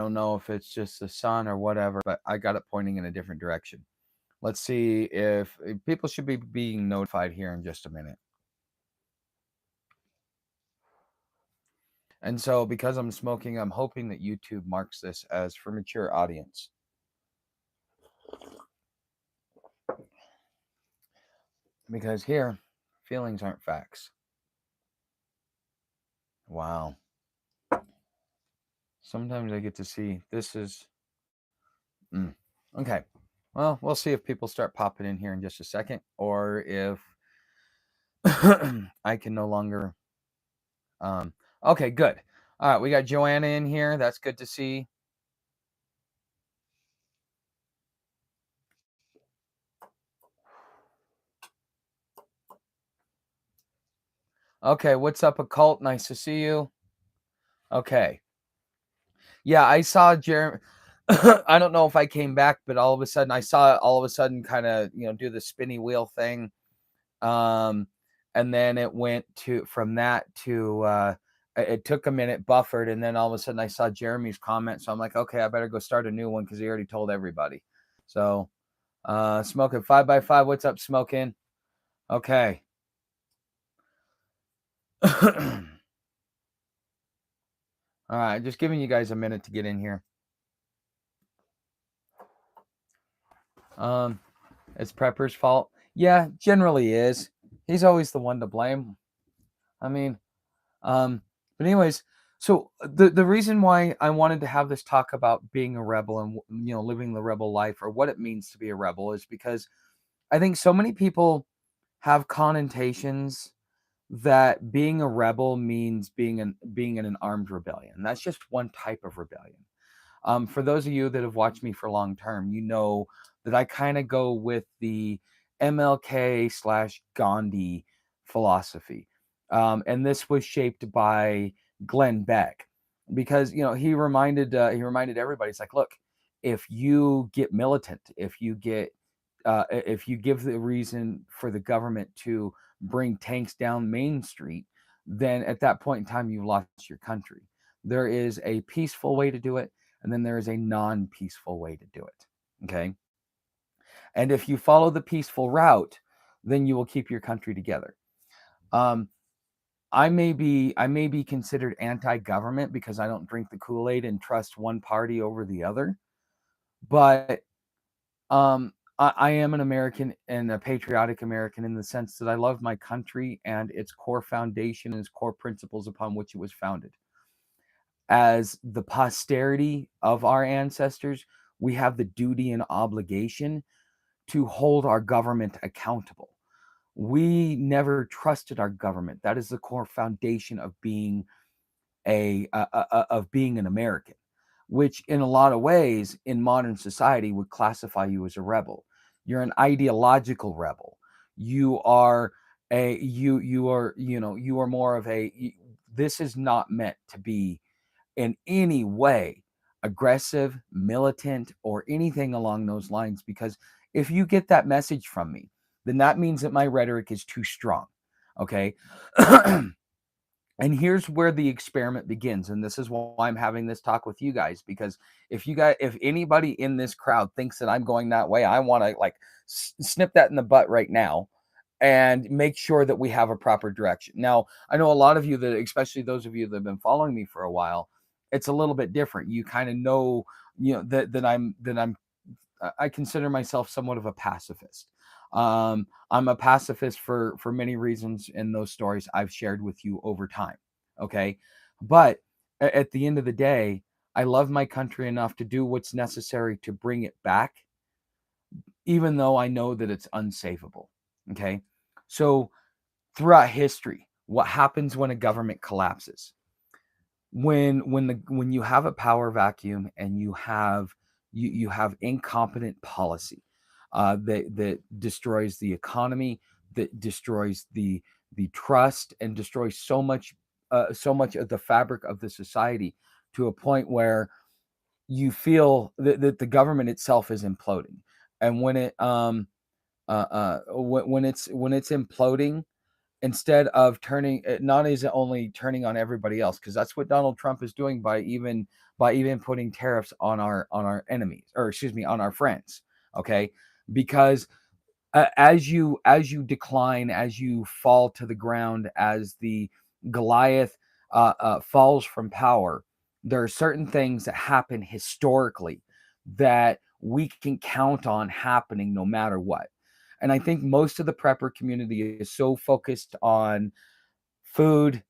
don't know if it's just the sun or whatever, but I got it pointing in a different direction. Let's see if people should be being notified here in just a minute. And so because I'm smoking, I'm hoping that YouTube marks this as for mature audience. Because here, feelings aren't facts. Wow. Sometimes I get to see this is. Okay. Well, we'll see if people start popping in here in just a second, or if I can no longer. Okay, good. All right, we got Joanna in here. That's good to see. Okay, what's up, Occult? Nice to see you. Okay. Yeah, I saw Jeremy. I don't know if I came back, but all of a sudden I saw all of a sudden kind of, do the spinny wheel thing. And then it went to from that to it took a minute, buffered, and then all of a sudden I saw Jeremy's comment. So I'm like, okay, I better go start a new one because he already told everybody. So Smoking 5x5, what's up, Smoking? Okay. All right, just giving you guys a minute to get in here. It's Prepper's fault. Yeah, generally is. He's always the one to blame. I mean, but anyways, so the reason why I wanted to have this talk about being a rebel and living the rebel life, or what it means to be a rebel, is because I think so many people have connotations that being a rebel means being in an armed rebellion. And that's just one type of rebellion. For those of you that have watched me for long term, you know that I kind of go with the MLK/Gandhi philosophy. And this was shaped by Glenn Beck, because he reminded everybody. It's like, look, if you get militant, if you give the reason for the government to bring tanks down Main Street, then at that point in time you've lost your country. There is a peaceful way to do it, and then there is a non-peaceful way to do it. Okay. And if you follow the peaceful route, then you will keep your country together. I may be considered anti-government because I don't drink the Kool-Aid and trust one party over the other. But I am an American and a patriotic American in the sense that I love my country and its core foundation and its core principles upon which it was founded. As the posterity of our ancestors, we have the duty and obligation to hold our government accountable. We never trusted our government. That is the core foundation of being an American, which in a lot of ways in modern society would classify you as a rebel. You're an ideological rebel. You are more of a, this is not meant to be in any way aggressive, militant, or anything along those lines. Because if you get that message from me, then that means that my rhetoric is too strong. Okay. And here's where the experiment begins. And this is why I'm having this talk with you guys, because if anybody in this crowd thinks that I'm going that way, I want to snip that in the butt right now and make sure that we have a proper direction. Now, I know a lot of you that, especially those of you that have been following me for a while, it's a little bit different. You kind of know, I consider myself somewhat of a pacifist. I'm a pacifist for many reasons in those stories I've shared with you over time. Okay. But at the end of the day, I love my country enough to do what's necessary to bring it back, even though I know that it's unsavable. Okay. So throughout history, what happens when a government collapses? When you have a power vacuum and you have incompetent policy that destroys the economy, that destroys the trust, and destroys so much of the fabric of the society, to a point where you feel that the government itself is imploding. And when it's imploding, instead of turning, not is it only turning on everybody else, because that's what Donald Trump is doing by even by even putting tariffs on our enemies, or excuse me, on our friends. Okay, because as you decline, as you fall to the ground, as the Goliath falls from power, there are certain things that happen historically that we can count on happening no matter what. And I think most of the prepper community is so focused on food,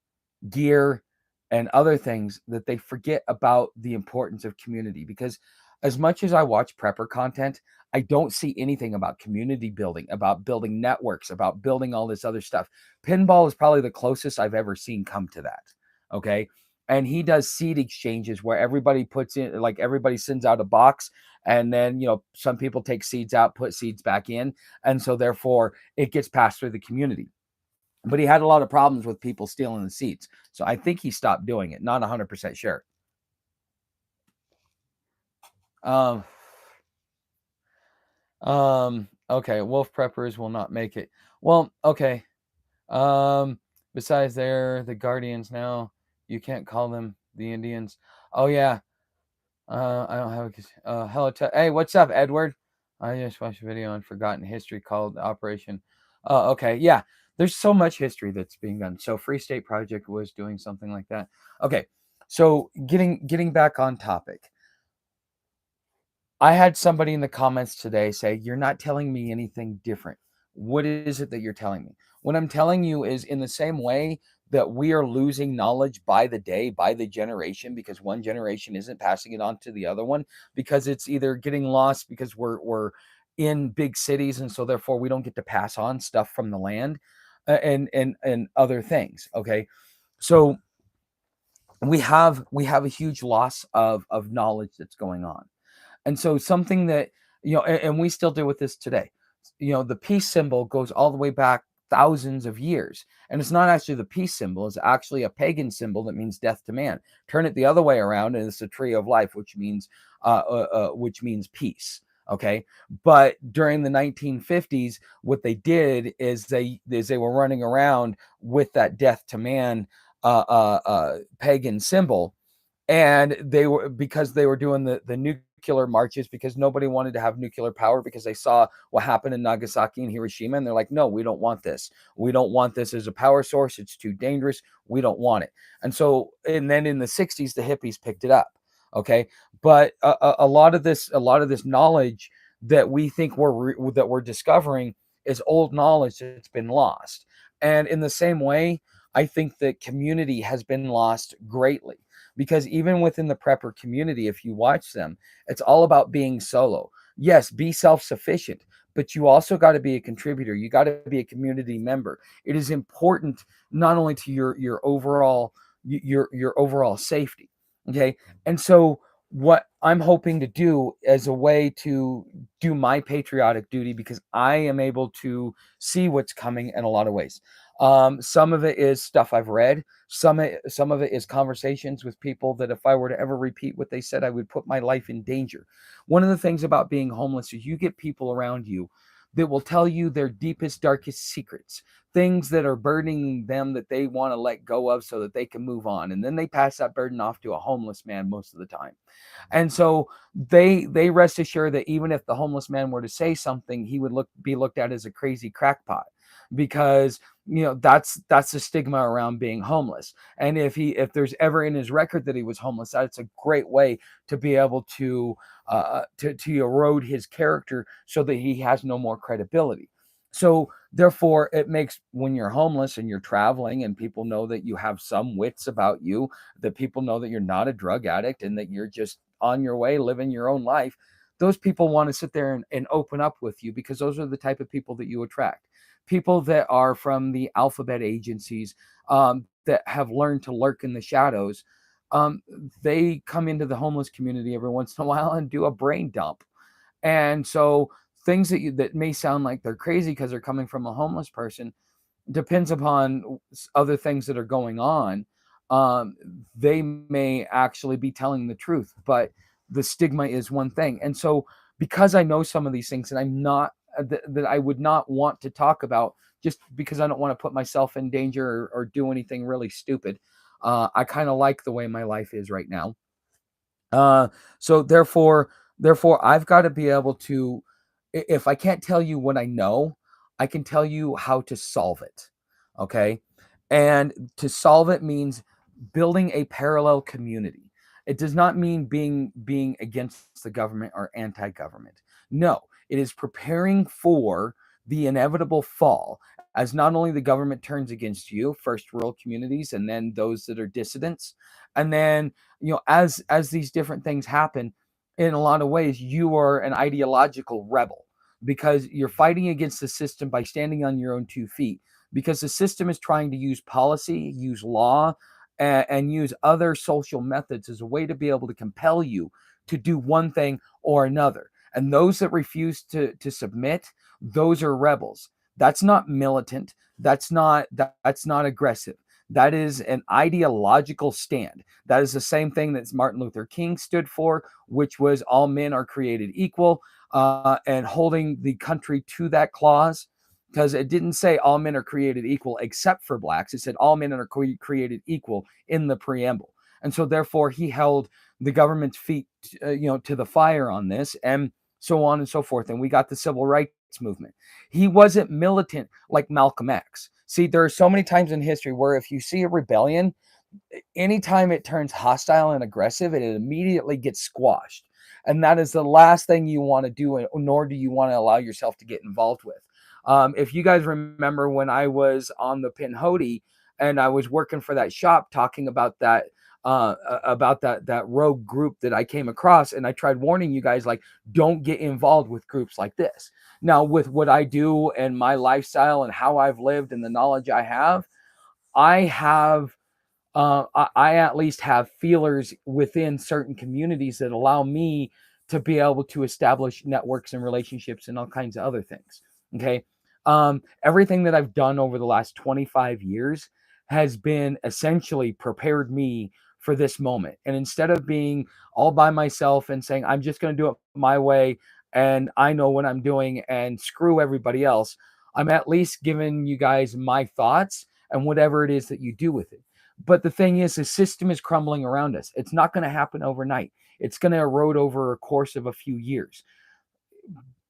gear, and other things that they forget about the importance of community. Because as much as I watch prepper content, I don't see anything about community building, about building networks, about building all this other stuff. Pinball is probably the closest I've ever seen come to that. Okay. And he does seed exchanges where everybody puts in, like everybody sends out a box, and then, some people take seeds out, put seeds back in. And so therefore it gets passed through the community. But he had a lot of problems with people stealing the seeds. So I think he stopped doing it. Not 100% sure. Um, okay. Wolf preppers will not make it. Well, okay. Besides they're the guardians now. You can't call them the Indians. Oh yeah. I don't have a hello. Hey, what's up, Edward? I just watched a video on forgotten history called Operation. Oh, okay. Yeah. There's so much history that's being done. So Free State Project was doing something like that. Okay. So getting back on topic. I had somebody in the comments today say, "You're not telling me anything different. What is it that you're telling me?" What I'm telling you is, in the same way that we are losing knowledge by the day, by the generation, because one generation isn't passing it on to the other one, because it's either getting lost because we're in big cities, and so therefore we don't get to pass on stuff from the land, and other things. Okay, so we have a huge loss of knowledge that's going on. And so something that, and we still deal with this today. The peace symbol goes all the way back thousands of years. And it's not actually the peace symbol, it's actually a pagan symbol that means death to man. Turn it the other way around, and it's a tree of life, which means peace. Okay. But during the 1950s, what they did is they were running around with that death to man pagan symbol, and they were, because they were doing the nuclear marches, because nobody wanted to have nuclear power, because they saw what happened in Nagasaki and Hiroshima, and they're like, no, we don't want this. We don't want this as a power source. It's too dangerous. We don't want it. And then in the 60s the hippies picked it up. Okay, but a lot of this knowledge that we think that we're discovering is old knowledge that's been lost. And in the same way, I think that community has been lost greatly, because even within the prepper community, if you watch them, it's all about being solo. Yes, be self-sufficient, but you also got to be a contributor. You got to be a community member. It is important not only to your overall safety. Okay, and so what I'm hoping to do as a way to do my patriotic duty, because I am able to see what's coming in a lot of ways. Some of it is stuff I've read. Some of it is conversations with people that if I were to ever repeat what they said, I would put my life in danger. One of the things about being homeless is you get people around you that will tell you their deepest, darkest secrets, things that are burdening them that they want to let go of so that they can move on. And then they pass that burden off to a homeless man most of the time. And so they rest assured that even if the homeless man were to say something, he would be looked at as a crazy crackpot, because that's the stigma around being homeless. And if there's ever in his record that he was homeless, that's a great way to be able to erode his character so that he has no more credibility. So therefore, it makes, when you're homeless and you're traveling and people know that you have some wits about you, that people know that you're not a drug addict and that you're just on your way living your own life, those people want to sit there and open up with you, because those are the type of people that you attract. People that are from the alphabet agencies, that have learned to lurk in the shadows, um, they come into the homeless community every once in a while and do a brain dump. And so things that may sound like they're crazy because they're coming from a homeless person, depends upon other things that are going on. um, they may actually be telling the truth, but the stigma is one thing. And so, because I know some of these things, and I'm not that I would not want to talk about, just because I don't want to put myself in danger, or do anything really stupid. I kind of like the way my life is right now. Uh, so therefore, I've got to be able to, if I can't tell you what I know, I can tell you how to solve it. Okay. And to solve it means building a parallel community. It does not mean being against the government or anti-government. No, it is preparing for the inevitable fall, as not only the government turns against you, first rural communities, and then those that are dissidents, and then, as these different things happen, in a lot of ways you are an ideological rebel, because you're fighting against the system by standing on your own 2 feet, because the system is trying to use policy, use law, and use other social methods as a way to be able to compel you to do one thing or another. And those that refuse to submit, those are rebels. That's not militant. That's not aggressive. That is an ideological stand. That is the same thing that Martin Luther King stood for, which was all men are created equal, and holding the country to that clause, because it didn't say all men are created equal except for blacks. It said all men are created equal in the preamble. And so therefore he held the government's feet, to the fire on this, and so on and so forth. And we got the civil rights movement. He wasn't militant like Malcolm X. See, there are so many times in history where if you see a rebellion, anytime it turns hostile and aggressive, it immediately gets squashed. And that is the last thing you want to do, nor do you want to allow yourself to get involved with. If you guys remember when I was on the Pinhoti and I was working for that shop talking about that rogue group that I came across, and I tried warning you guys, like, don't get involved with groups like this. Now, with what I do and my lifestyle and how I've lived and the knowledge I have I at least have feelers within certain communities that allow me to be able to establish networks and relationships and all kinds of other things. Okay. Everything that I've done over the last 25 years has been essentially prepared me for this moment. And instead of being all by myself and saying, I'm just going to do it my way and I know what I'm doing and screw everybody else, I'm at least giving you guys my thoughts and whatever it is that you do with it. But the thing is, the system is crumbling around us. It's not going to happen overnight. It's going to erode over a course of a few years.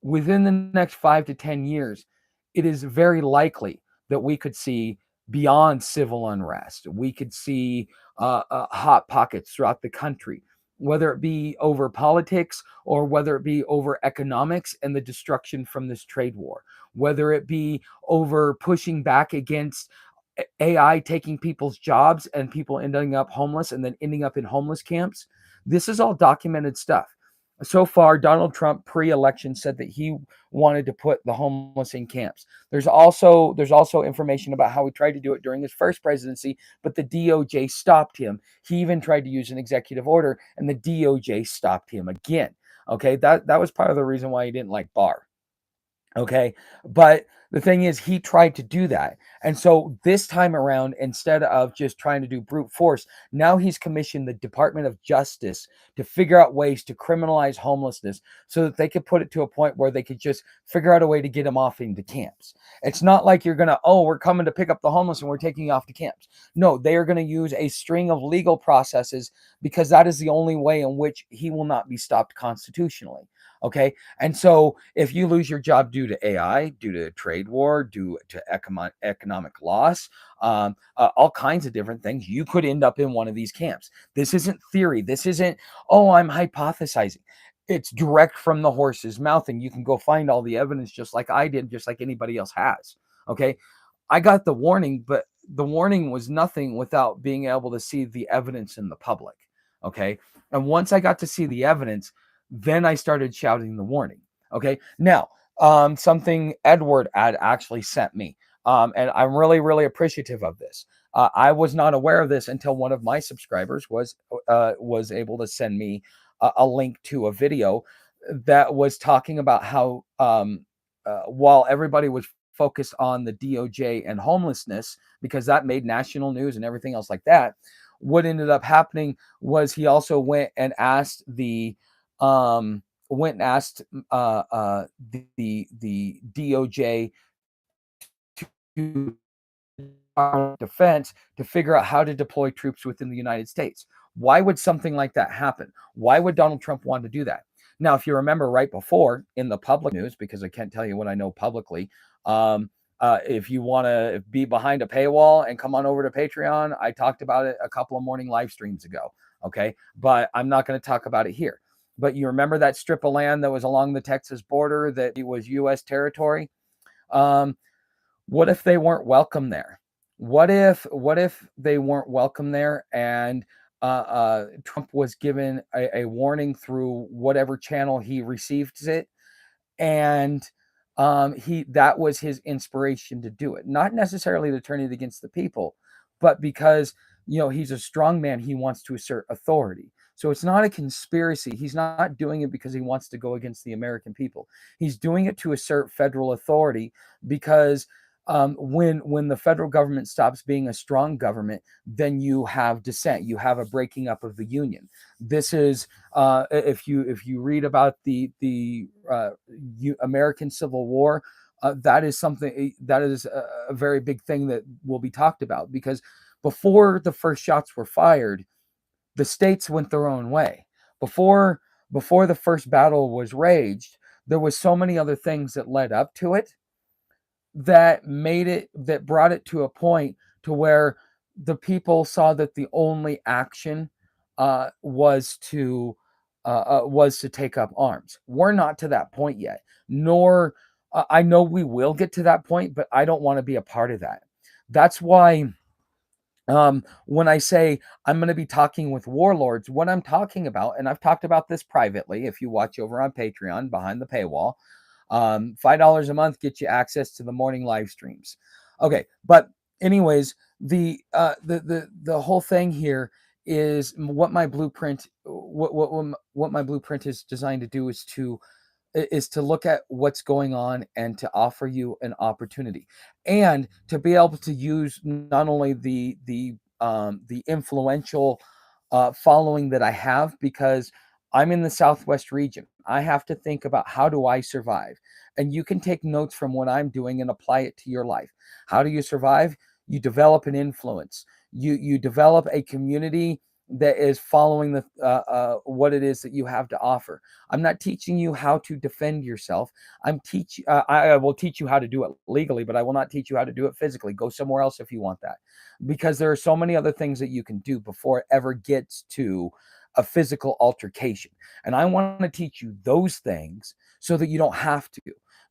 Within the next 5 to 10 years, it is very likely that we could see beyond civil unrest. We could see hot pockets throughout the country, whether it be over politics or whether it be over economics and the destruction from this trade war, whether it be over pushing back against AI taking people's jobs and people ending up homeless and then ending up in homeless camps. This is all documented stuff. So far, Donald Trump pre-election said that he wanted to put the homeless in camps. There's also information about how he tried to do it during his first presidency, but the DOJ stopped him. He even tried to use an executive order, and the DOJ stopped him again. Okay, that was part of the reason why he didn't like Barr. Okay. But the thing is, he tried to do that. And so this time around, instead of just trying to do brute force, now he's commissioned the Department of Justice to figure out ways to criminalize homelessness so that they could put it to a point where they could just figure out a way to get them off into camps. It's not like you're going to, oh, we're coming to pick up the homeless and we're taking you off to camps. No, they are going to use a string of legal processes because that is the only way in which he will not be stopped constitutionally. Okay. And so if you lose your job due to AI, due to trade war, due to economic loss, all kinds of different things, you could end up in one of these camps. This isn't theory. This isn't, oh, I'm hypothesizing. It's direct from the horse's mouth, and you can go find all the evidence just like I did, just like anybody else has. Okay. I got the warning, but the warning was nothing without being able to see the evidence in the public. Okay. And once I got to see the evidence, then I started shouting the warning. Okay. Now, something Edward had actually sent me. And I'm really, really appreciative of this. I was not aware of this until one of my subscribers was able to send me a link to a video that was talking about how while everybody was focused on the DOJ and homelessness, because that made national news and everything else like that, what ended up happening was he also um, went and asked the DOJ to defense to figure out how to deploy troops within the United States. Why would something like that happen? Why would Donald Trump want to do that? Now, if you remember right before in the public news, because I can't tell you what I know publicly, if you want to be behind a paywall and come on over to Patreon, I talked about it a couple of morning live streams ago. Okay. But I'm not going to talk about it here. But you remember that strip of land that was along the Texas border that it was U.S. territory? Um, what if they weren't welcome there? What if they weren't welcome there and Trump was given a warning through whatever channel he receives it, and he that was his inspiration to do it, not necessarily to turn it against the people, but because he's a strong man, he wants to assert authority. So it's not a conspiracy. He's not doing it because he wants to go against the American people. He's doing it to assert federal authority, because when the federal government stops being a strong government, then you have dissent. You have a breaking up of the union. This is if you read about the American Civil War, that is something that is a very big thing that will be talked about, because before the first shots were fired, the states went their own way. Before the first battle was raged, there was so many other things that led up to it that brought it to a point to where the people saw that the only action was to take up arms. We're not to that point yet, nor I know we will get to that point, but I don't want to be a part of that. That's why when I say I'm going to be talking with warlords, what I'm talking about, and I've talked about this privately, if you watch over on Patreon behind the paywall, $5 a month gets you access to the morning live streams. Okay, but anyways, the whole thing here is what my blueprint is designed to do is to look at what's going on and to offer you an opportunity, and to be able to use not only the influential following that I have, because I'm in the Southwest region. I have to think about, how do I survive? And you can take notes from what I'm doing and apply it to your life. How do you survive? You develop an influence. You develop a community that is following what it is that you have to offer. I'm not teaching you how to defend yourself. I will teach you how to do it legally, but I will not teach you how to do it physically. Go somewhere else if you want that, because there are so many other things that you can do before it ever gets to a physical altercation. And I want to teach you those things so that you don't have to.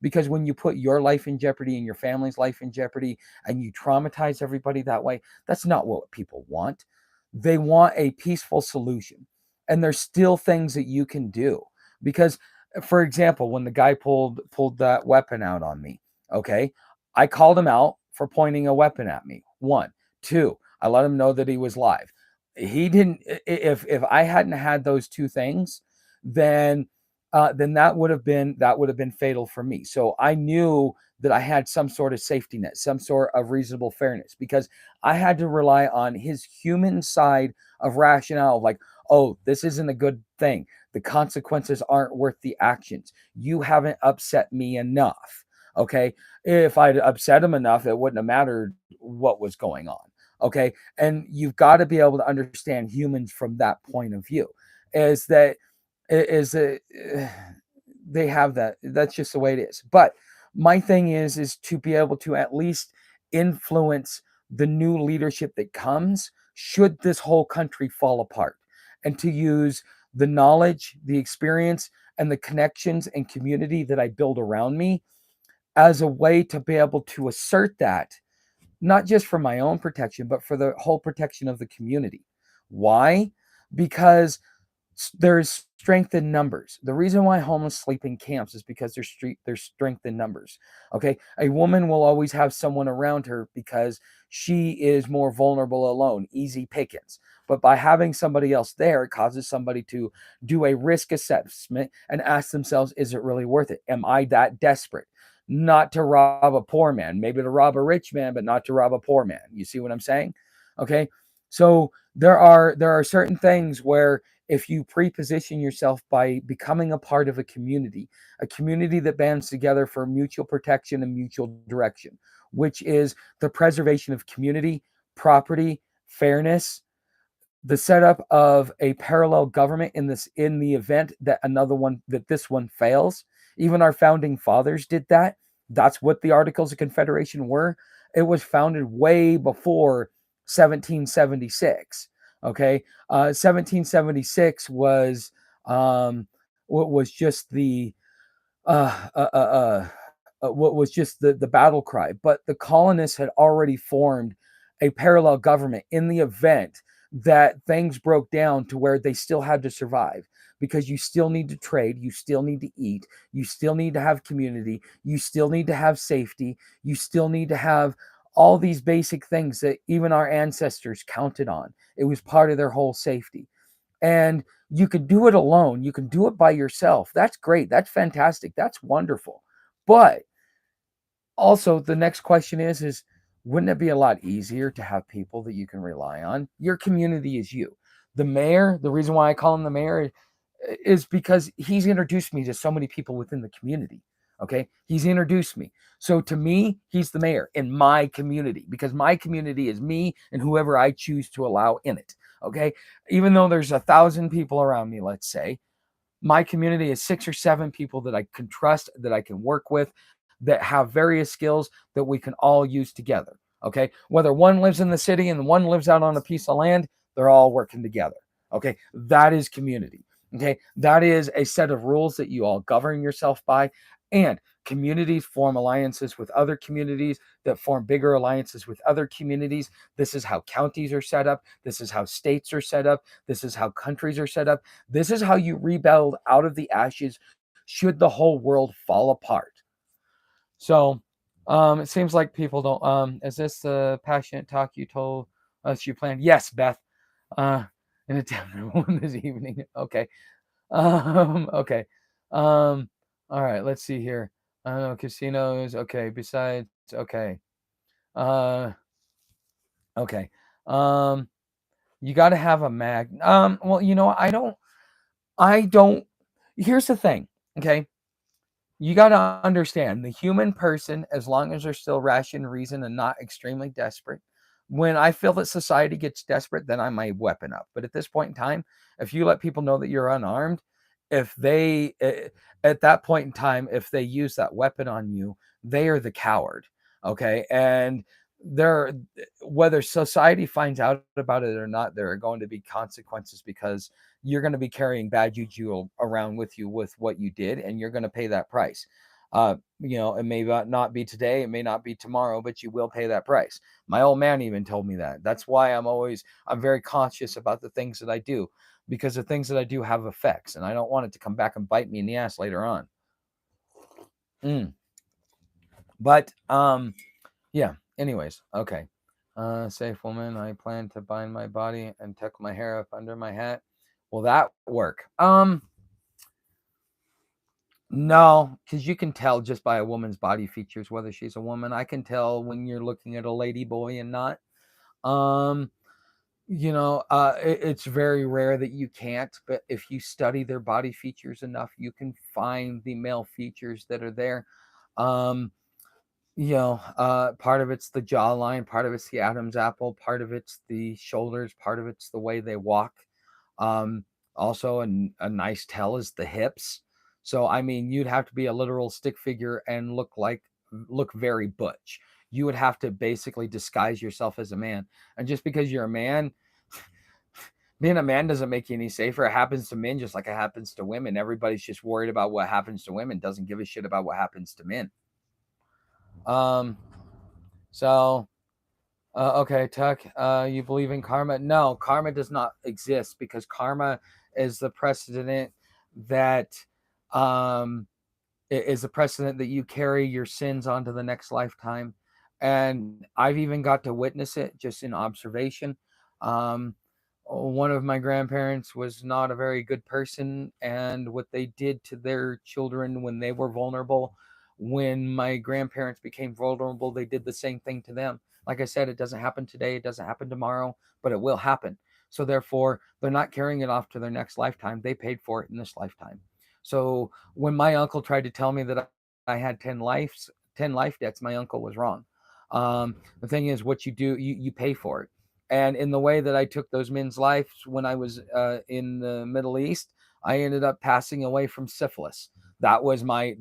Because when you put your life in jeopardy and your family's life in jeopardy and you traumatize everybody that way, that's not what people want. They want a peaceful solution. And there's still things that you can do. Because, for example, when the guy pulled that weapon out on me, okay, I called him out for pointing a weapon at me. One. Two, I let him know that he was live. He didn't. If I hadn't had those two things, then that would have been fatal for me. So I knew that I had some sort of safety net, some sort of reasonable fairness, because I had to rely on his human side of rationale, of like, oh, this isn't a good thing. The consequences aren't worth the actions. You haven't upset me enough. Okay. If I'd upset him enough, it wouldn't have mattered what was going on. Okay. And you've got to be able to understand humans from that point of view, is that they have that. That's just the way it is. But my thing is to be able to at least influence the new leadership that comes should this whole country fall apart, and to use the knowledge, the experience, and the connections and community that I build around me as a way to be able to assert that, not just for my own protection, but for the whole protection of the community. Why? Because there's strength in numbers. The reason why homeless sleep in camps is because there's strength in numbers. Okay, a woman will always have someone around her because she is more vulnerable alone, easy pickings. But by having somebody else there, it causes somebody to do a risk assessment and ask themselves, is it really worth it? Am I that desperate? Not to rob a poor man, maybe to rob a rich man, but not to rob a poor man. You see what I'm saying? Okay, so there are certain things where, if you pre-position yourself by becoming a part of a community that bands together for mutual protection and mutual direction, which is the preservation of community, property, fairness, the setup of a parallel government in the event that this one fails. Even our founding fathers did that. That's what the Articles of Confederation were. It was founded way before 1776. Okay, 1776 was just uh, uh, uh, uh, what was just the battle cry. But the colonists had already formed a parallel government in the event that things broke down to where they still had to survive, because you still need to trade, you still need to eat, you still need to have community, you still need to have safety, you still need to have all these basic things that even our ancestors counted on. It was part of their whole safety. And you can do it alone, you can do it by yourself. That's great, that's fantastic, that's wonderful. But also, the next question is wouldn't it be a lot easier to have people that you can rely on? Your community is you. The mayor, the reason why I call him the mayor is because he's introduced me to so many people within the community. Okay, he's introduced me. So to me, he's the mayor in my community, because my community is me and whoever I choose to allow in it. Okay, even though there's 1,000 people around me, let's say, my community is 6 or 7 people that I can trust, that I can work with, that have various skills that we can all use together. Okay, whether one lives in the city and one lives out on a piece of land, they're all working together. Okay, that is community. Okay, that is a set of rules that you all govern yourself by. And communities form alliances with other communities that form bigger alliances with other communities. This is how counties are set up. This is how states are set up. This is how countries are set up. This is how you rebuild out of the ashes should the whole world fall apart. So it seems like people don't. Is this the passionate talk you told us you planned? Yes, Beth. Uh, in a different one this evening. Okay. Okay. Um, all right. Let's see here. I don't know, casinos. Okay. Besides, okay. Uh, okay. Um, you got to have a mag. Well, I don't. Here's the thing. Okay. You got to understand the human person, as long as they're still rational reason and not extremely desperate. When I feel that society gets desperate, then I might weapon up. But at this point in time, if you let people know that you're unarmed, if they, at that point in time, if they use that weapon on you, they are the coward. Okay. And there, whether society finds out about it or not, there are going to be consequences, because you're going to be carrying bad juju around with you with what you did, and you're going to pay that price. It may not be today, it may not be tomorrow, but you will pay that price. My old man even told me that. That's why I'm very conscious about the things that I do, because the things that I do have effects, and I don't want it to come back and bite me in the ass later on. But yeah. Anyways, okay. Safe woman. I plan to bind my body and tuck my hair up under my hat. Will that work? No, because you can tell just by a woman's body features whether she's a woman. I can tell when you're looking at a lady boy and not. Um, it's very rare that you can't, but if you study their body features enough, you can find the male features that are there. Um, part of it's the jawline, part of it's the Adam's apple, part of it's the shoulders, part of it's the way they walk. Um, Also, a nice tell is the hips. So, I mean, you'd have to be a literal stick figure and look very butch. You would have to basically disguise yourself as a man. And just because you're a man, being a man doesn't make you any safer. It happens to men just like it happens to women. Everybody's just worried about what happens to women, doesn't give a shit about what happens to men. Um, so okay, Tuck, you believe in karma? No, karma does not exist, because karma is the precedent that um, is the precedent that you carry your sins onto the next lifetime. And I've even got to witness it just in observation. Um, One of my grandparents was not a very good person, and what they did to their children when they were vulnerable, when my grandparents became vulnerable, they did the same thing to them. Like I said, it doesn't happen today, it doesn't happen tomorrow, but it will happen. So therefore, they're not carrying it off to their next lifetime. They paid for it in this lifetime. So when my uncle tried to tell me that I had 10 life debts, my uncle was wrong. The thing is, what you do, you pay for it. And in the way that I took those men's lives when I was in the Middle East, I ended up passing away from syphilis. That was my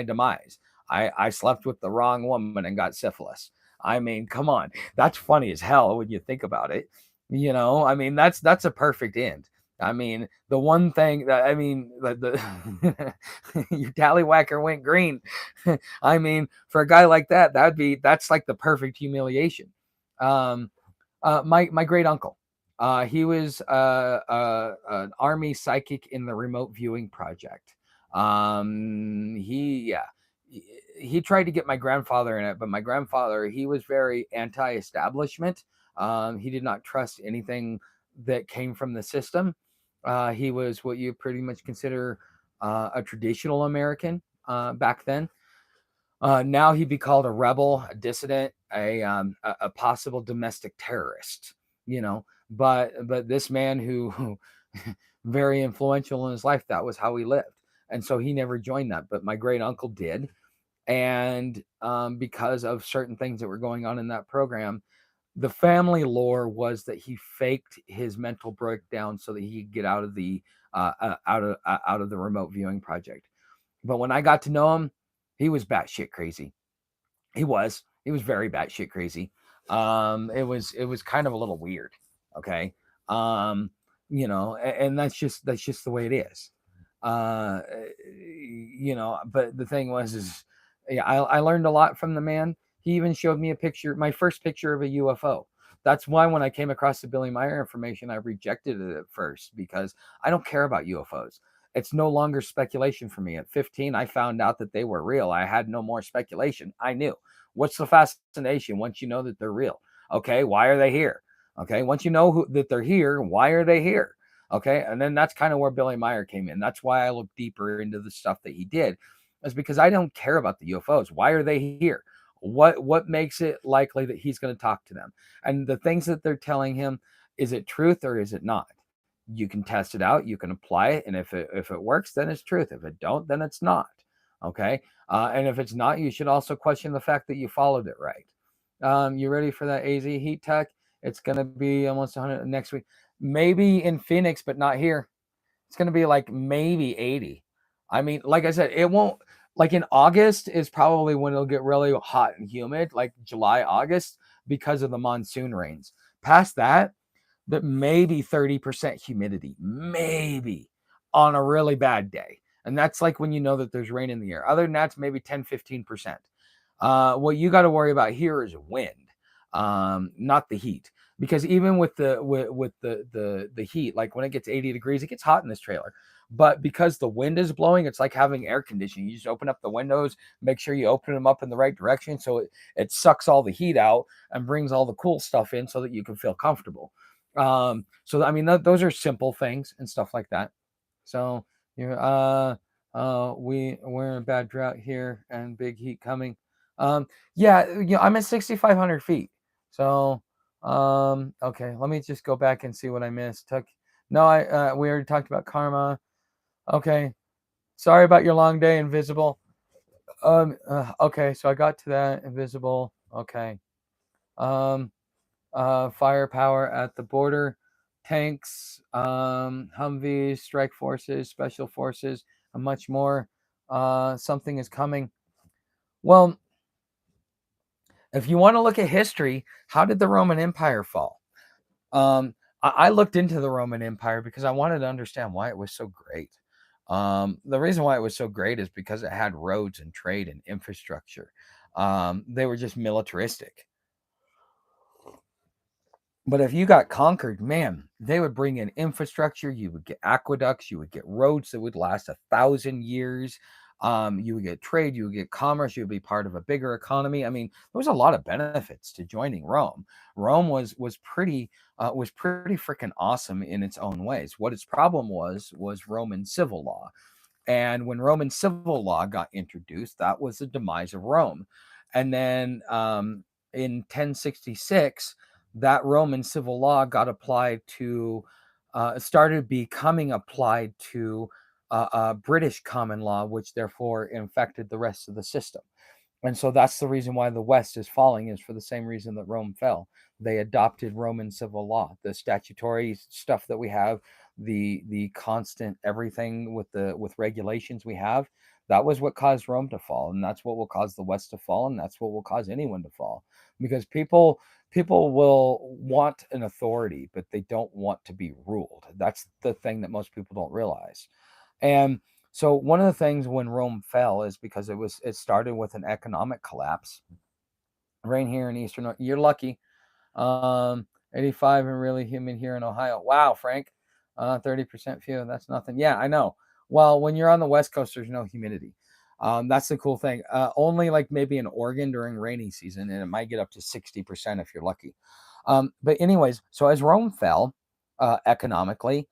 demise. I slept with the wrong woman and got syphilis. I mean, come on, that's funny as hell when you think about it. I mean, that's a perfect end. I mean, the one thing that I mean, the your tallywhacker went green. I mean, for a guy like that, that's like the perfect humiliation. Um, my great uncle, he was an army psychic in the remote viewing project. He yeah, he tried to get my grandfather in it, but my grandfather, he was very anti-establishment. He did not trust anything that came from the system. He was what you pretty much consider a traditional American back then. Now he'd be called a rebel, a dissident, a possible domestic terrorist. But this man who very influential in his life, that was how he lived, and so he never joined that. But my great uncle did, and because of certain things that were going on in that program, the family lore was that he faked his mental breakdown so that he could get out of the out of the remote viewing project. But when I got to know him, he was batshit crazy. He was very batshit crazy. It was kind of a little weird. Okay. Um, and that's just the way it is. Uh, but the thing was, is yeah, I learned a lot from the man. He even showed me a picture, my first picture of a UFO. That's why when I came across the Billy Meyer information, I rejected it at first because I don't care about UFOs. It's no longer speculation for me. At 15, I found out that they were real. I had no more speculation. I knew. What's the fascination once you know that they're real? Okay, why are they here? Okay, once you know that they're here, why are they here? Okay, and then that's kind of where Billy Meyer came in. That's why I looked deeper into the stuff that he did, is because I don't care about the UFOs. Why are they here? What makes it likely that he's going to talk to them? And the things that they're telling him, is it truth or is it not? You can test it out, you can apply it, and if it works, then it's truth. If it don't, then it's not. Okay, and if it's not, you should also question the fact that you followed it right. You ready for that AZ heat tech? It's gonna be almost 100 next week, maybe in Phoenix, but not here. It's gonna be like maybe 80. I mean, like I said, it won't. Like in August is probably when it'll get really hot and humid, like July, August, because of the monsoon rains. Past that, but maybe 30% humidity, maybe on a really bad day. And that's like when you know that there's rain in the air. Other than that, it's maybe 10, 15%. What you got to worry about here is wind, not the heat. Because even with the heat, like when it gets 80 degrees, it gets hot in this trailer. But because the wind is blowing, it's like having air conditioning. You just open up the windows, make sure you open them up in the right direction so it sucks all the heat out and brings all the cool stuff in so that you can feel comfortable. So I mean, those are simple things and stuff like that. So you're we're in a bad drought here and big heat coming. Yeah, I'm at 6,500 feet. So okay, let me just go back and see what I missed. No, we already talked about karma. Okay, sorry about your long day, invisible. Okay, so I got to that invisible. Okay. Um, firepower at the border, tanks, Humvees, strike forces, special forces, and much more. Something is coming. Well, if you want to look at history, how did the Roman Empire fall? I looked into the Roman Empire because I wanted to understand why it was so great. The reason why it was so great is because it had roads and trade and infrastructure. They were just militaristic. But if you got conquered, man, they would bring in infrastructure. You would get aqueducts. You would get roads that would last 1,000 years. You would get trade. You would get commerce. You would be part of a bigger economy. I mean, there was a lot of benefits to joining Rome. Rome was pretty freaking awesome in its own ways. What its problem was Roman civil law. And when Roman civil law got introduced, that was the demise of Rome. And then in 1066, that Roman civil law got applied to, started becoming applied to British common law, which therefore infected the rest of the system. And so that's the reason why the West is falling, is for the same reason that Rome fell. They adopted Roman civil law, the statutory stuff that we have, the constant everything with regulations we have. That was what caused Rome to fall, and that's what will cause the West to fall, and that's what will cause anyone to fall. Because people will want an authority, but they don't want to be ruled. That's the thing that most people don't realize. And so one of the things when Rome fell is because it started with an economic collapse. Right here in Eastern, you're lucky. 85 and really humid here in Ohio. Wow, Frank. 30% few. That's nothing. Yeah, I know. Well, when you're on the West Coast, there's no humidity. That's the cool thing. Only like maybe in Oregon during rainy season, and it might get up to 60% if you're lucky. But anyways, so as Rome fell economically,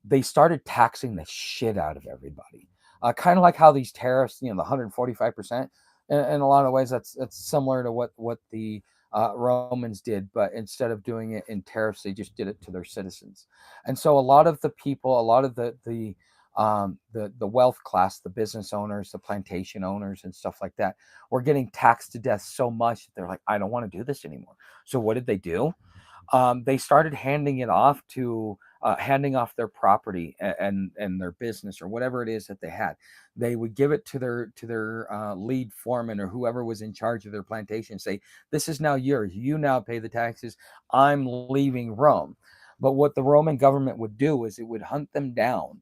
they started taxing the shit out of everybody. Kind of like how these tariffs, the 145%. In a lot of ways, that's similar to what the Romans did, but instead of doing it in tariffs, they just did it to their citizens. And so a lot of the people, a lot of the wealth class, the business owners, the plantation owners, and stuff like that, were getting taxed to death so much that they're like, I don't want to do this anymore. So what did they do? They started handing off their property and their business or whatever it is that they had. They would give it to their lead foreman or whoever was in charge of their plantation. Say, this is now yours. You now pay the taxes. I'm leaving Rome. But what the Roman government would do is it would hunt them down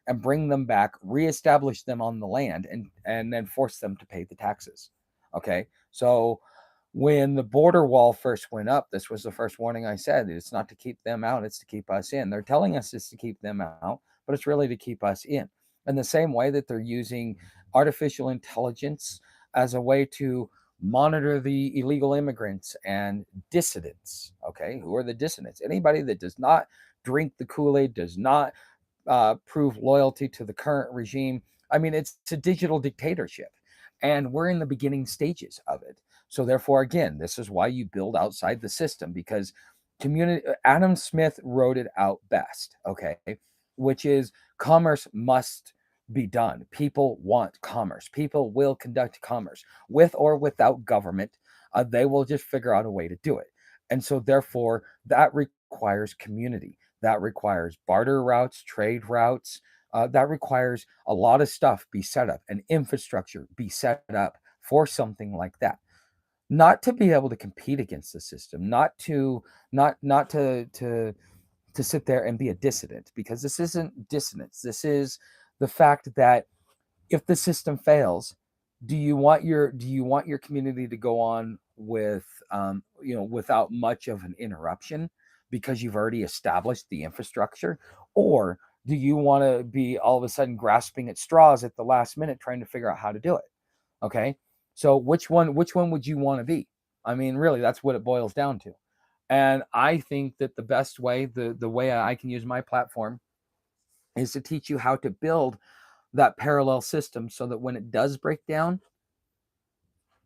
and bring them back, reestablish them on the land, and then force them to pay the taxes. Okay, so when the border wall first went up, this was the first warning I said. It's not to keep them out, it's to keep us in. They're telling us it's to keep them out, but it's really to keep us in. In the same way that they're using artificial intelligence as a way to monitor the illegal immigrants and dissidents. Okay, who are the dissidents? Anybody that does not drink the Kool-Aid, does not prove loyalty to the current regime. I mean, it's a digital dictatorship, and we're in the beginning stages of it. So therefore, again, this is why you build outside the system, because community. Adam Smith wrote it out best. Okay, which is commerce must be done. People want commerce. People will conduct commerce with or without government. They will just figure out a way to do it. And so, therefore, that requires community. That requires barter routes, trade routes. That requires a lot of stuff be set up, and infrastructure be set up for something like that. Not to be able to compete against the system, not to sit there and be a dissident, because this isn't dissonance. This is the fact that if the system fails, do you want your community to go on with without much of an interruption because you've already established the infrastructure, or do you want to be all of a sudden grasping at straws at the last minute trying to figure out how to do it? Okay, so which one would you want to be? I mean, really, that's what it boils down to. And I think that the best way, the way I can use my platform, is to teach you how to build that parallel system so that when it does break down,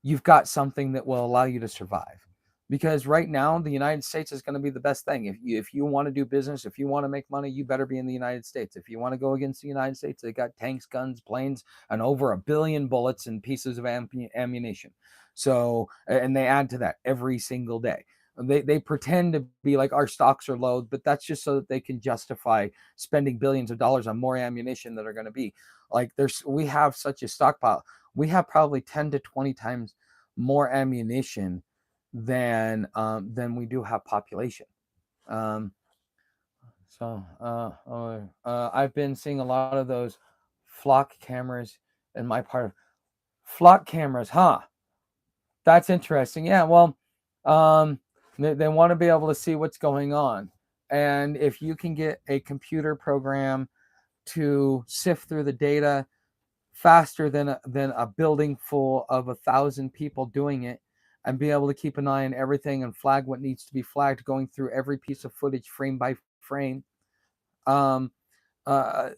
you've got something that will allow you to survive. Because right now, the United States is going to be the best thing. If you want to do business, if you want to make money, you better be in the United States. If you want to go against the United States, they got tanks, guns, planes, and over 1 billion bullets and pieces of ammunition. So, and they add to that every single day. They pretend to be like our stocks are low, but that's just so that they can justify spending billions of dollars on more ammunition that are going to be like we have such a stockpile. We have probably 10 to 20 times more ammunition than we do have population. Um, I've been seeing a lot of those flock cameras in my part of flock cameras, huh? That's interesting. Yeah, well, um, they want to be able to see what's going on. And if you can get a computer program to sift through the data faster than a building full of 1,000 people doing it, and be able to keep an eye on everything and flag what needs to be flagged, going through every piece of footage frame by frame. Um,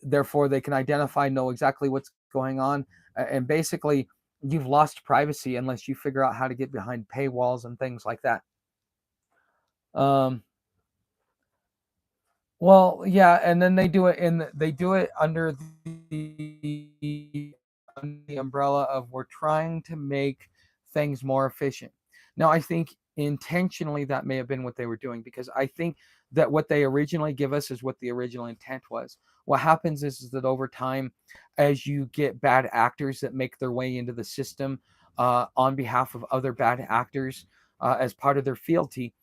Therefore, they can identify, know exactly what's going on, and basically, you've lost privacy unless you figure out how to get behind paywalls and things like that. Um, well, yeah, and then they do it under the the umbrella of we're trying to make things more efficient. Now, I think intentionally that may have been what they were doing, because I think that what they originally give us is what the original intent was. What happens is that over time, as you get bad actors that make their way into the system on behalf of other bad actors as part of their fealty,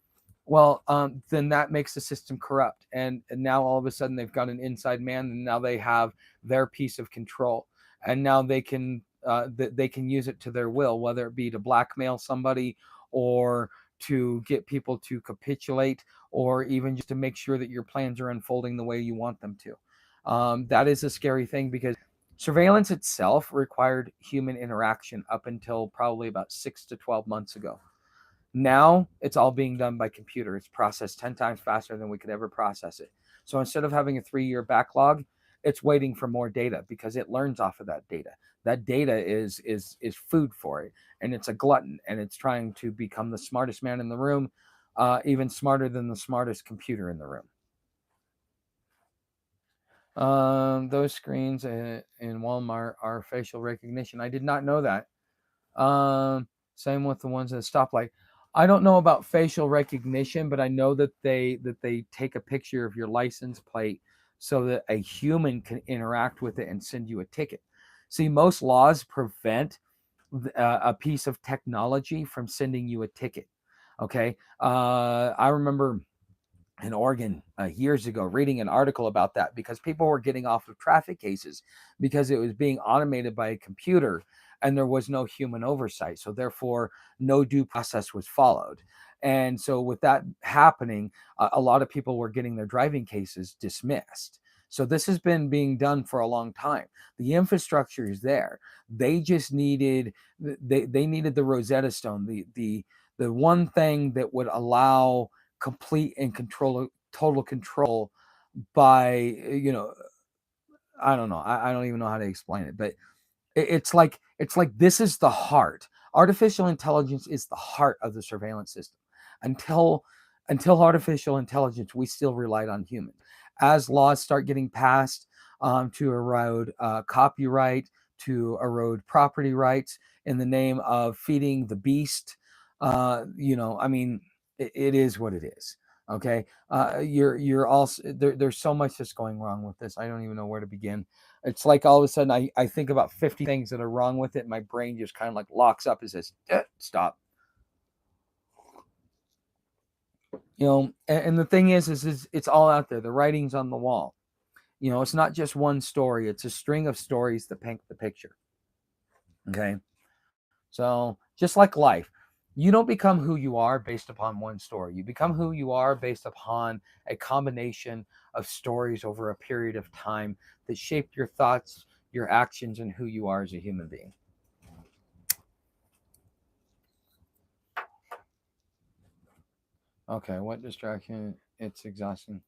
well, then that makes the system corrupt. And now all of a sudden they've got an inside man, and now they have their piece of control. And now they can use it to their will, whether it be to blackmail somebody, or to get people to capitulate, or even just to make sure that your plans are unfolding the way you want them to. That is a scary thing, because surveillance itself required human interaction up until probably about 6 to 12 months ago. Now it's all being done by computer. It's processed 10 times faster than we could ever process it. So instead of having a 3-year backlog, it's waiting for more data, because it learns off of that data. That data is food for it, and it's a glutton, and it's trying to become the smartest man in the room, even smarter than the smartest computer in the room. Those screens in Walmart are facial recognition. I did not know that. Same with the ones at the stoplight. I don't know about facial recognition, but I know that they take a picture of your license plate so that a human can interact with it and send you a ticket. See, most laws prevent a piece of technology from sending you a ticket. Okay. I remember in Oregon years ago reading an article about that, because people were getting off of traffic cases because it was being automated by a computer and there was no human oversight. So therefore, no due process was followed. And so with that happening, a lot of people were getting their driving cases dismissed. So this has been being done for a long time. The infrastructure is there. They just needed they needed the Rosetta Stone, the one thing that would allow complete and total control by, I don't know. I don't even know how to explain it, but it's like this is the heart. Artificial intelligence is the heart of the surveillance system. Until artificial intelligence, we still relied on humans. As laws start getting passed to erode copyright, to erode property rights in the name of feeding the beast, I mean, it is what it is. Okay. You're also there's so much that's going wrong with this. I don't even know where to begin. It's like all of a sudden I think about 50 things that are wrong with it. My brain just kind of like locks up and says, stop. And the thing is it's all out there. The writing's on the wall. It's not just one story. It's a string of stories that paint the picture. Okay. So just like life, you don't become who you are based upon one story. You become who you are based upon a combination of stories over a period of time that shape your thoughts, your actions, and who you are as a human being. Okay, what distraction? It's exhausting.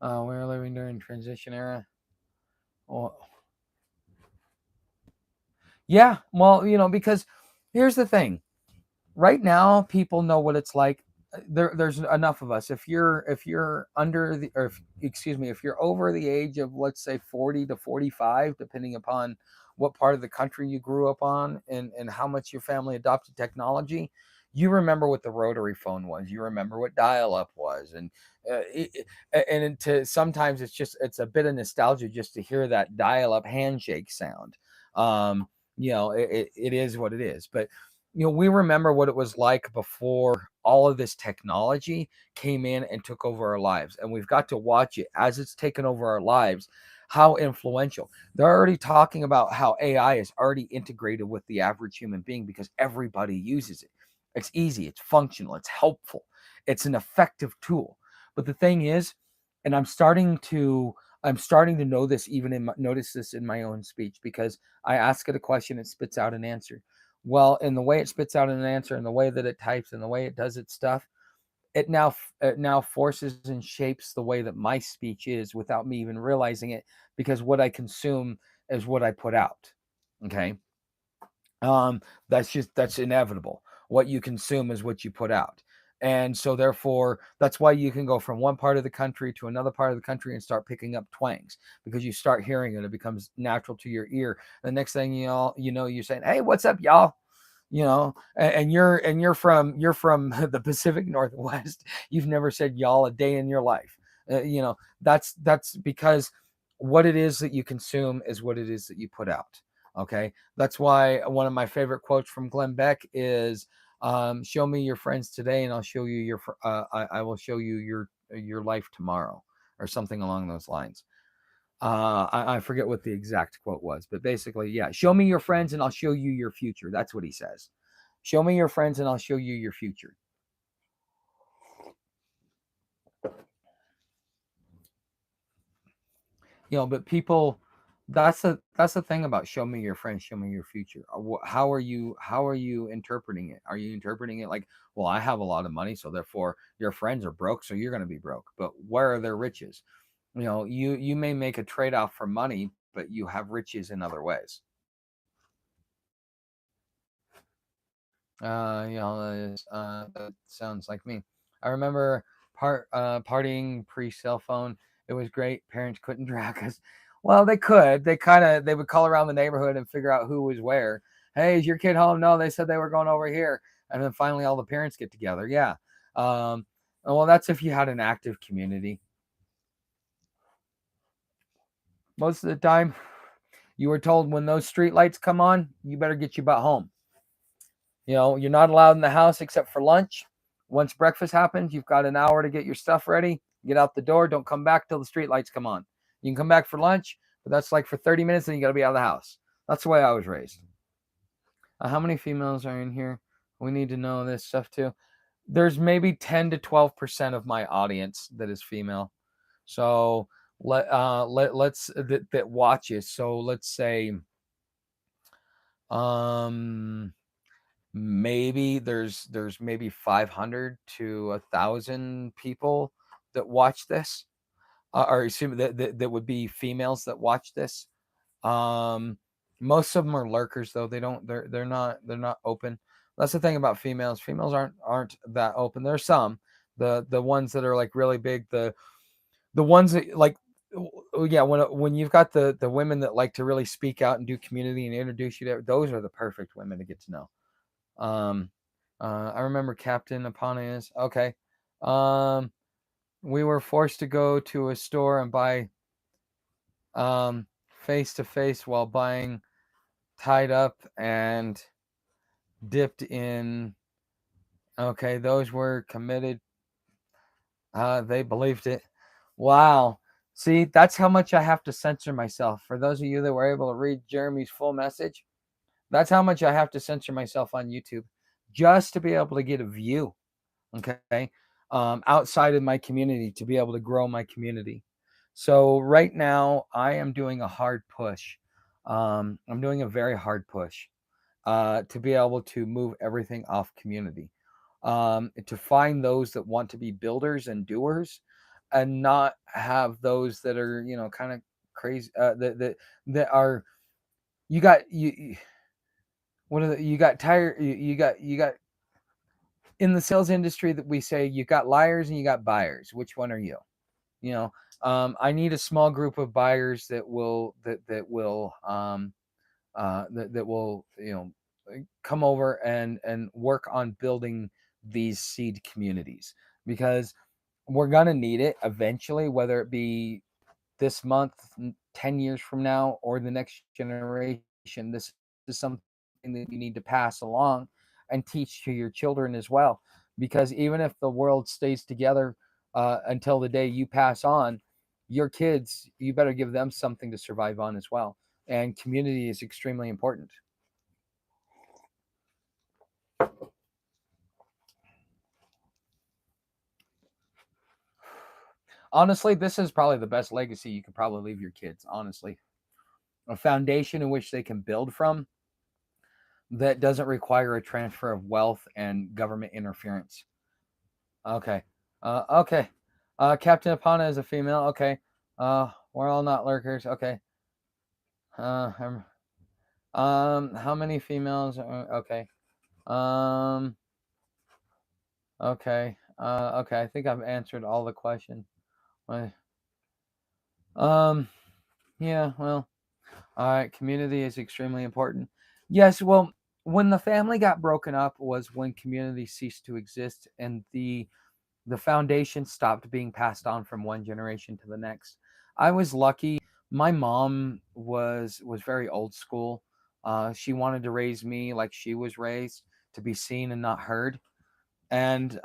We're living during transition era. Well, yeah, well, because here's the thing. Right now, people know what it's like. There's enough of us. If you're under the, or if you're over the age of, let's say, 40 to 45, depending upon what part of the country you grew up on, and how much your family adopted technology, you remember what the rotary phone was. You remember what dial-up was, and sometimes it's a bit of nostalgia just to hear that dial-up handshake sound. It is what it is, but we remember what it was like before all of this technology came in and took over our lives. And we've got to watch it as it's taken over our lives, how influential. They're already talking about how AI is already integrated with the average human being because everybody uses it. It's easy, it's functional, it's helpful, it's an effective tool. But the thing is, and I'm starting to know this, notice this in my own speech, because I ask it a question, it spits out an answer. Well, in the way it spits out an answer, and the way that it types, and the way it does its stuff, it now forces and shapes the way that my speech is without me even realizing it, because what I consume is what I put out. Okay. That's inevitable. What you consume is what you put out. And so therefore, that's why you can go from one part of the country to another part of the country and start picking up twangs, because you start hearing it. It becomes natural to your ear. The next thing you're saying, "Hey, what's up, y'all?" And you're from the Pacific Northwest. You've never said y'all a day in your life. That's because what it is that you consume is what it is that you put out. Okay, that's why one of my favorite quotes from Glenn Beck is, "Show me your friends today, and I'll show you I will show you your life tomorrow," or something along those lines. I forget what the exact quote was, but basically, yeah, show me your friends and I'll show you your future. That's what he says. Show me your friends and I'll show you your future. But people, that's the thing about show me your friends, show me your future. How are you interpreting it? Are you interpreting it like, well, I have a lot of money, so therefore your friends are broke, so you're going to be broke. But where are their riches? You may make a trade-off for money, but you have riches in other ways. That sounds like me. I remember partying pre-cell phone. It was great. Parents couldn't track us. Well, they could. They would call around the neighborhood and figure out who was where. Hey, is your kid home? No, they said they were going over here. And then finally, all the parents get together. Yeah. Well, that's if you had an active community. Most of the time, you were told when those street lights come on, you better get your butt home. You're not allowed in the house except for lunch. Once breakfast happens, you've got an hour to get your stuff ready. Get out the door. Don't come back till the street lights come on. You can come back for lunch, but that's like for 30 minutes, and you got to be out of the house. That's the way I was raised. How many females are in here? We need to know this stuff too. There's maybe 10 to 12% of my audience that is female. So let's that watches. So let's say maybe there's maybe 500 to 1,000 people that watch this, or assume that would be females that watch this. Most of them are lurkers, though. They're not open. That's the thing about females. Females aren't that open. There's some, the ones that are like really big, the ones that like, yeah, when you've got the women that like to really speak out and do community and introduce you to, those are the perfect women to get to know. I remember Captain Apana. Okay. We were forced to go to a store and buy face to face while buying tied up and dipped in. Okay, those were committed. They believed it. Wow. See, that's how much I have to censor myself. For those of you that were able to read Jeremy's full message, that's how much I have to censor myself on YouTube just to be able to get a view. Okay. Outside of my community, to be able to grow my community. So right now I am doing a hard push. I'm doing a very hard push to be able to move everything off community, to find those that want to be builders and doers, and not have those that are kind of crazy, that are, you got you what are the, you got tired you got in the sales industry that we say you got liars and you got buyers. Which one are you? I need a small group of buyers that will come over and work on building these seed communities, because we're gonna need it eventually, whether it be this month, 10 years from now, or the next generation. This is something that you need to pass along and teach to your children as well. Because even if the world stays together until the day you pass on, your kids, you better give them something to survive on as well. And community is extremely important. Honestly, this is probably the best legacy you could probably leave your kids, honestly. A foundation in which they can build from that doesn't require a transfer of wealth and government interference. Okay. Okay. Captain Apana is a female. Okay. We're all not lurkers. Okay. Uh, how many females? Okay. Um, Okay. Okay. I think I've answered all the questions. Why- Um. Yeah. Well. All right. Community is extremely important. Yes. Well, when the family got broken up was when community ceased to exist, and the foundation stopped being passed on from one generation to the next. I was lucky. My mom was very old school. She wanted to raise me like she was raised, to be seen and not heard. And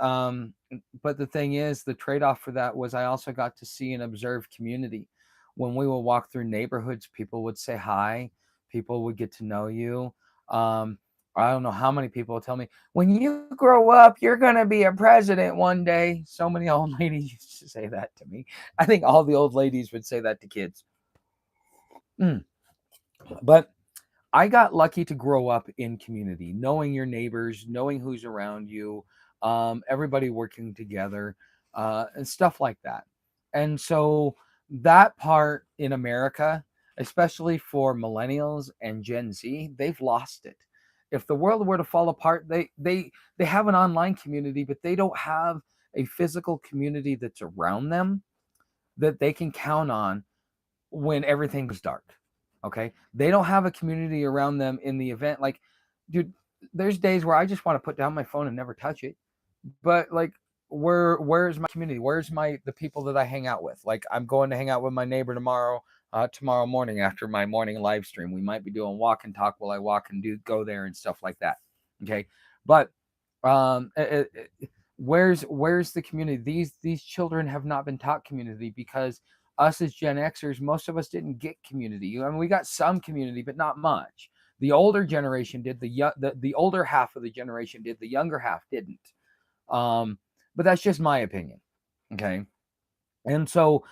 but the thing is, the trade-off for that was I also got to see and observe community. When we would walk through neighborhoods, people would say hi, people would get to know you. um, I don't know how many people tell me, when you grow up you're going to be a president one day. So many old ladies used to say that to me. I think all the old ladies would say that to kids. Mm. But I got lucky to grow up in community, knowing your neighbors, knowing who's around you, everybody working together, and stuff like that. And so that part in America, especially for millennials and Gen Z, they've lost it. If the world were to fall apart, they have an online community, but they don't have a physical community that's around them that they can count on when everything goes dark. Okay. They don't have a community around them in the event. Like, dude, there's days where I just want to put down my phone and never touch it. But like, where's my community? Where's my the people that I hang out with? Like, I'm going to hang out with my neighbor tomorrow morning after my morning live stream. We might be doing walk and talk while I walk and do go there and stuff like that. Okay. But where's the community? These children have not been taught community because us as Gen Xers, most of us didn't get community. I mean, we got some community, but not much. The older generation did. The older half of the generation did. The younger half didn't. Um, but that's just my opinion. Okay. And so,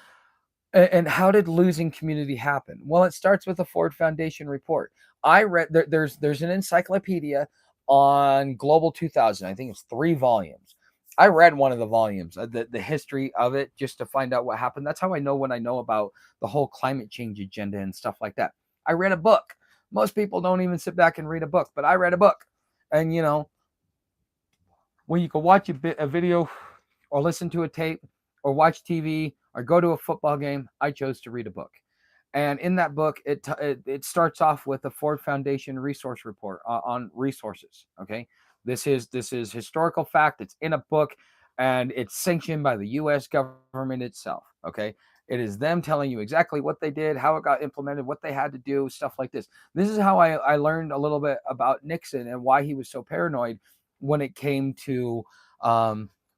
and how did losing community happen? Well, it starts with the Ford Foundation report. I read there's an encyclopedia on Global 2000. I think it's 3 volumes. I read one of the volumes, the history of it, just to find out what happened. That's how I know when I know about the whole climate change agenda and stuff like that. I read a book. Most people don't even sit back and read a book, but I read a book. And when you can watch a video or listen to a tape or watch TV or go to a football game, I chose to read a book. And in that book, it starts off with the Ford Foundation resource report on resources. Okay, this is historical fact. It's in a book, and it's sanctioned by the U.S. government itself. Okay, it is them telling you exactly what they did, how it got implemented, what they had to do, stuff like this. This is how I learned a little bit about Nixon and why he was so paranoid when it came to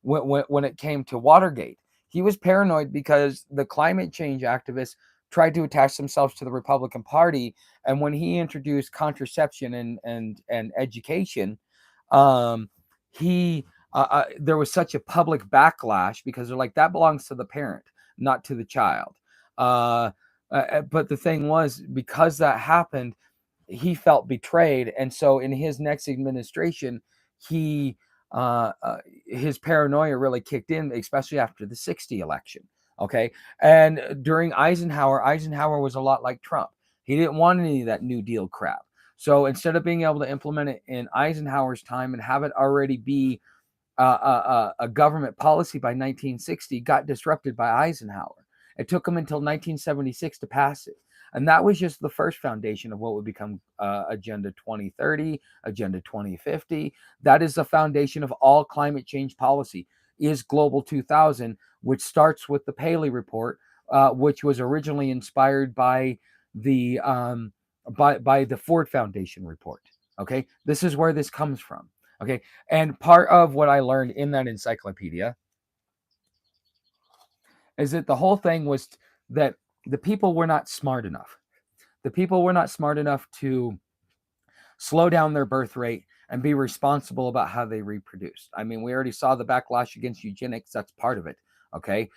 when it came to Watergate. He was paranoid because the climate change activists tried to attach themselves to the Republican Party, and when he introduced contraception and education, um, he there was such a public backlash because they're like, that belongs to the parent, not to the child. Uh, but the thing was, because that happened, he felt betrayed, and so in his next administration, he his paranoia really kicked in, especially after the 60 election. Okay, and during Eisenhower was a lot like Trump. He didn't want any of that New Deal crap. So instead of being able to implement it in Eisenhower's time and have it already be a government policy by 1960, got disrupted by Eisenhower. It took him until 1976 to pass it. And that was just the first foundation of what would become Agenda 2030, Agenda 2050. That is the foundation of all climate change policy, is Global 2000, which starts with the Paley Report, which was originally inspired by the by the Ford Foundation report. Okay, this is where this comes from. Okay, and part of what I learned in that encyclopedia is that the whole thing was that the people were not smart enough. The people were not smart enough to slow down their birth rate and be responsible about how they reproduced. I mean, we already saw the backlash against eugenics. That's part of it. Okay,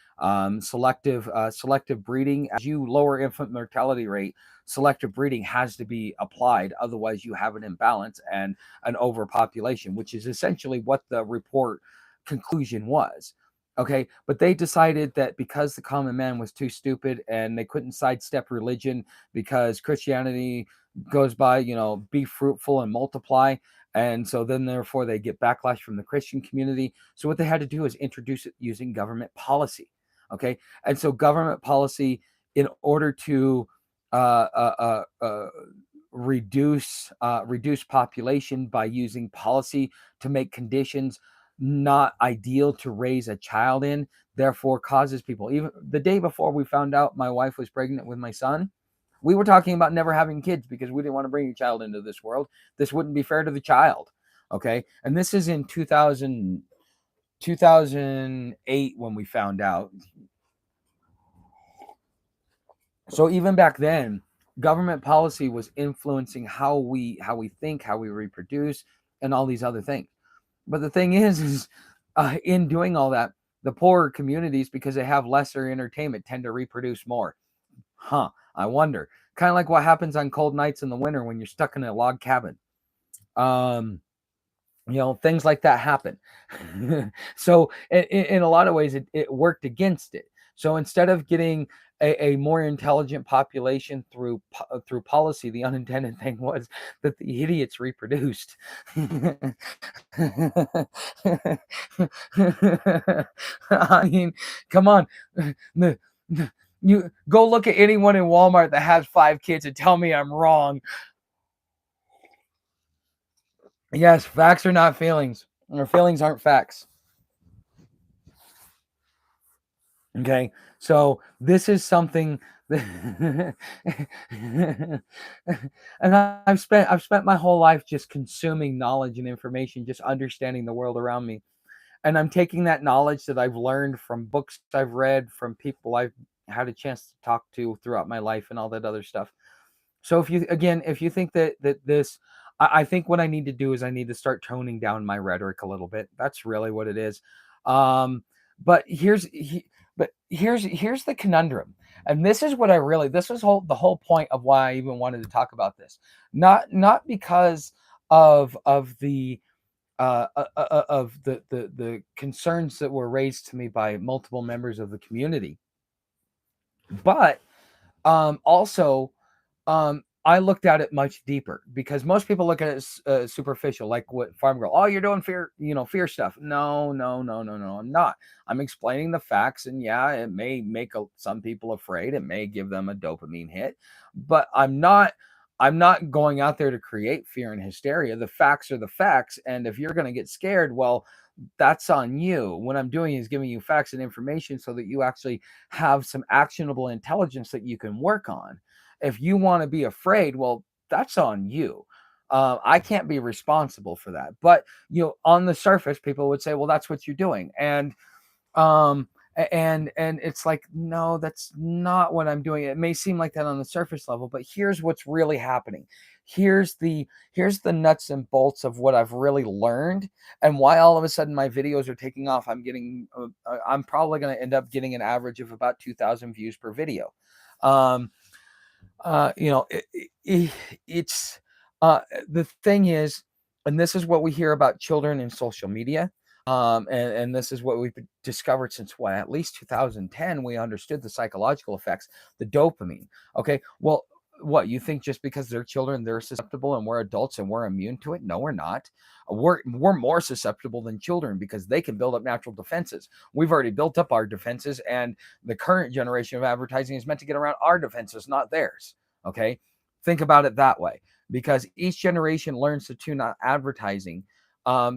selective breeding. As you lower infant mortality rate, selective breeding has to be applied. Otherwise, you have an imbalance and an overpopulation, which is essentially what the report conclusion was. Okay, but they decided that because the common man was too stupid and they couldn't sidestep religion because Christianity goes by, be fruitful and multiply. And so then therefore they get backlash from the Christian community. So what they had to do is introduce it using government policy. Okay. And so government policy, in order to uh, uh, uh, uh, reduce population by using policy to make conditions not ideal to raise a child in, therefore causes people. Even the day before we found out my wife was pregnant with my son, we were talking about never having kids because we didn't want to bring a child into this world. This wouldn't be fair to the child. Okay. And this is in 2008 when we found out. So even back then, government policy was influencing how we think, how we reproduce, and all these other things. But the thing is in doing all that, the poorer communities, because they have lesser entertainment, tend to reproduce more. I wonder. Kind of like what happens on cold nights in the winter when you're stuck in a log cabin. Things like that happen. So in a lot of ways, it worked against it. So instead of getting a more intelligent population through policy, the unintended thing was that the idiots reproduced. I mean, come on. You go look at anyone in Walmart that has 5 kids and tell me I'm wrong. Yes, facts are not feelings, or feelings aren't facts. Okay, so this is something that and I've spent my whole life just consuming knowledge and information, just understanding the world around me. And I'm taking that knowledge that I've learned from books I've read, from people I've had a chance to talk to throughout my life, and all that other stuff. So if you think that this, I think what I need to do is I need to start toning down my rhetoric a little bit. That's really what it is. But here's the conundrum, and this is what this was the whole point of why I even wanted to talk about this. Not because of the the concerns that were raised to me by multiple members of the community, but also I looked at it much deeper, because most people look at it as superficial, like what Farm Girl. Oh, you're doing fear stuff. No, I'm not. I'm explaining the facts, and yeah, it may make some people afraid. It may give them a dopamine hit, but I'm not going out there to create fear and hysteria. The facts are the facts, and if you're going to get scared, well, that's on you. What I'm doing is giving you facts and information so that you actually have some actionable intelligence that you can work on. If you want to be afraid, well, that's on you. I can't be responsible for that. But on the surface, people would say, well, that's what you're doing. And it's like, no, that's not what I'm doing. It may seem like that on the surface level, but here's what's really happening. Here's the nuts and bolts of what I've really learned, and why all of a sudden my videos are taking off. I'm probably going to end up getting an average of about 2,000 views per video. It's the thing is, and this is what we hear about children in social media. And this is what we've discovered since at least 2010. We understood the psychological effects, the dopamine. Okay, well, what you think just because they're children, they're susceptible, and we're adults and we're immune to it? No, we're not. We're more susceptible than children because they can build up natural defenses. We've already built up our defenses, and the current generation of advertising is meant to get around our defenses, not theirs. Okay, think about it that way, because each generation learns to tune out advertising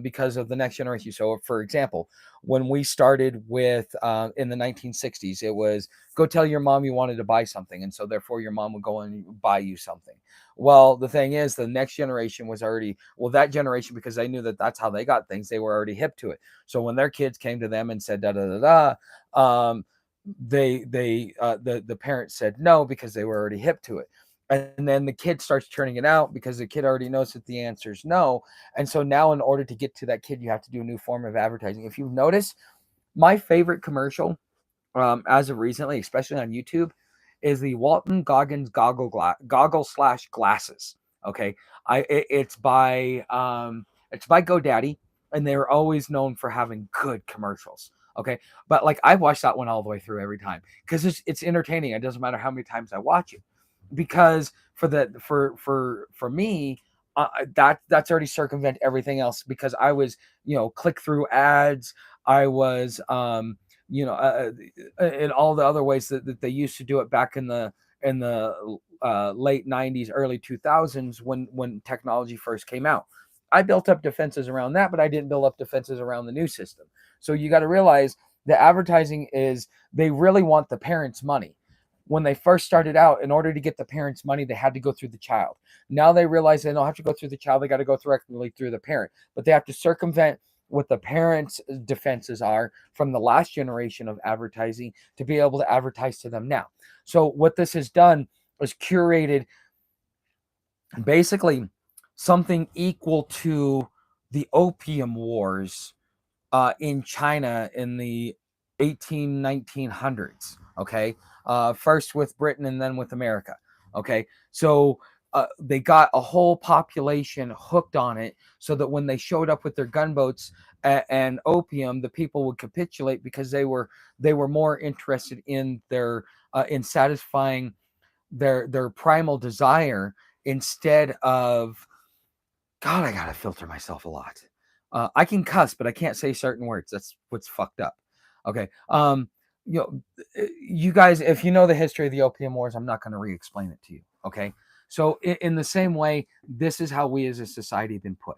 because of the next generation. So, for example, when we started with in the 1960s, it was go tell your mom you wanted to buy something, and so therefore your mom would go and buy you something. Well, the thing is, the next generation was already, that generation, because they knew that that's how they got things, they were already hip to it. So when their kids came to them and said da da da da, the parents said no because they were already hip to it. And then the kid starts turning it out because the kid already knows that the answer is no. And so now, in order to get to that kid, you have to do a new form of advertising. If you've noticed, my favorite commercial as of recently, especially on YouTube, is the Walton Goggins goggle/glasses. Okay, it's by GoDaddy, and they're always known for having good commercials. Okay, but like I watch that one all the way through every time because it's entertaining. It doesn't matter how many times I watch it. because for me, that's already circumvent everything else, because I was, click through ads. I was, in all the other ways that they used to do it back in the late 90s, early 2000s, when technology first came out. I built up defenses around that, but I didn't build up defenses around the new system. So you got to realize that advertising is, they really want the parents' money. When they first started out, in order to get the parents' money, they had to go through the child. Now they realize they don't have to go through the child, they got to go directly through the parent. But they have to circumvent what the parents' defenses are from the last generation of advertising to be able to advertise to them now. So what this has done is curated basically something equal to the opium wars in China in the 1900s. Okay, first with Britain and then with America. Okay, so they got a whole population hooked on it, so that when they showed up with their gunboats and opium, the people would capitulate, because they were more interested in their in satisfying their primal desire, instead of, God, I gotta filter myself a lot. I can cuss, but I can't say certain words. That's what's fucked up. Okay. You guys, if you know the history of the opium wars, I'm not going to re-explain it to you. Okay. So in the same way, this is how we as a society have been put.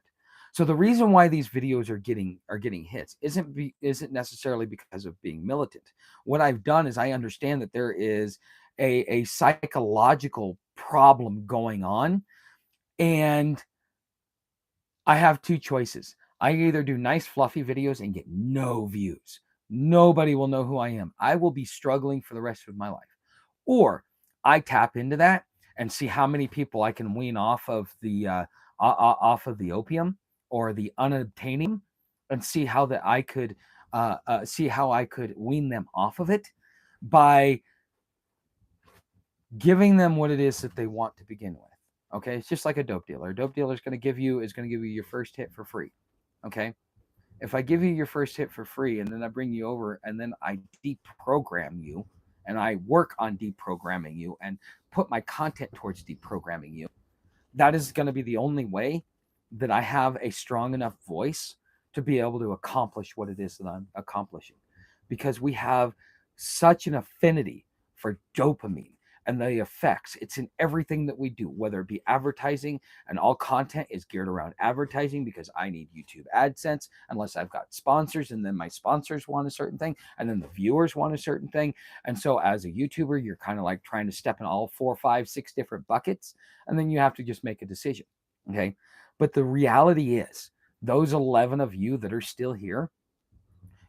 So the reason why these videos are getting hits isn't necessarily because of being militant. What I've done is I understand that there is a psychological problem going on, and I have two choices. I either do nice fluffy videos and get no views. Nobody will know who I am. I will be struggling for the rest of my life. Or I tap into that and see how many people I can wean off of the opium or the unobtainium, and see how that I could see how I could wean them off of it by giving them what it is that they want to begin with. Okay, it's just like a dope dealer. A dope dealer is going to give you your first hit for free. Okay, if I give you your first hit for free, and then I bring you over, and then I deprogram you, and I work on deprogramming you, and put my content towards deprogramming you, that is going to be the only way that I have a strong enough voice to be able to accomplish what it is that I'm accomplishing. Because we have such an affinity for dopamine and the effects. It's in everything that we do, whether it be advertising, and all content is geared around advertising, because I need YouTube AdSense, unless I've got sponsors, and then my sponsors want a certain thing, and then the viewers want a certain thing. And so as a YouTuber, you're kind of like trying to step in all 4, 5, 6 different buckets, and then you have to just make a decision. Okay. But the reality is, those 11 of you that are still here,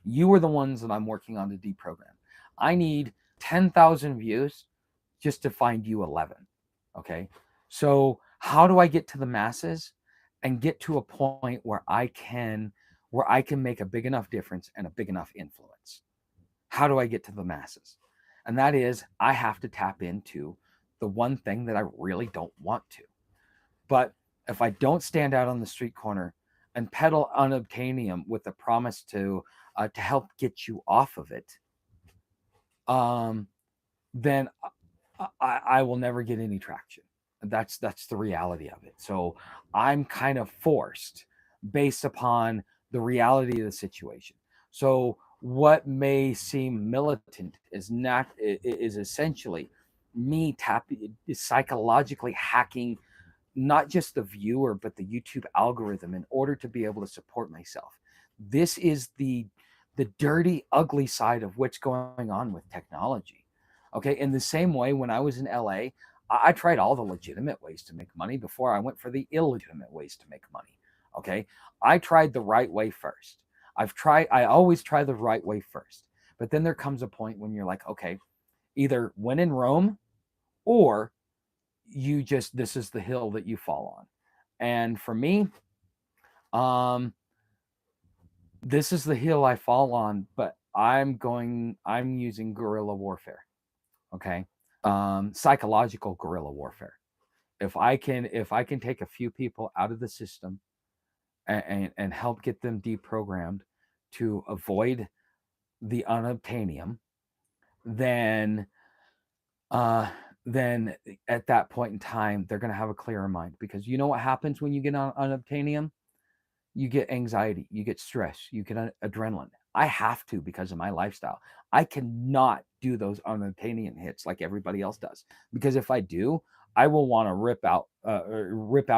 you are the ones that I'm working on to deprogram. I need 10,000 views just to find you 11. Okay. So how do I get to the masses and get to a point where I can make a big enough difference and a big enough influence? How do I get to the masses? And that is, I have to tap into the one thing that I really don't want to. But if I don't stand out on the street corner and peddle unobtainium with the promise to help get you off of it, then I will never get any traction. That's the reality of it. So I'm kind of forced based upon the reality of the situation. So what may seem militant is essentially me psychologically hacking not just the viewer, but the YouTube algorithm, in order to be able to support myself. This is the dirty, ugly side of what's going on with technology. Okay. In the same way, when I was in LA, I tried all the legitimate ways to make money before I went for the illegitimate ways to make money. Okay. I tried the right way first. I always try the right way first. But then there comes a point when you're like, okay, either when in Rome, or this is the hill that you fall on. And for me, this is the hill I fall on, but I'm using guerrilla warfare. Okay. Psychological guerrilla warfare. If I can take a few people out of the system and help get them deprogrammed to avoid the unobtainium, then then at that point in time, they're going to have a clearer mind. Because you know what happens when you get on unobtainium? You get anxiety, you get stress, you get adrenaline. I have to because of my lifestyle. I cannot do those unobtainium hits like everybody else does, because if I do, I will want to rip out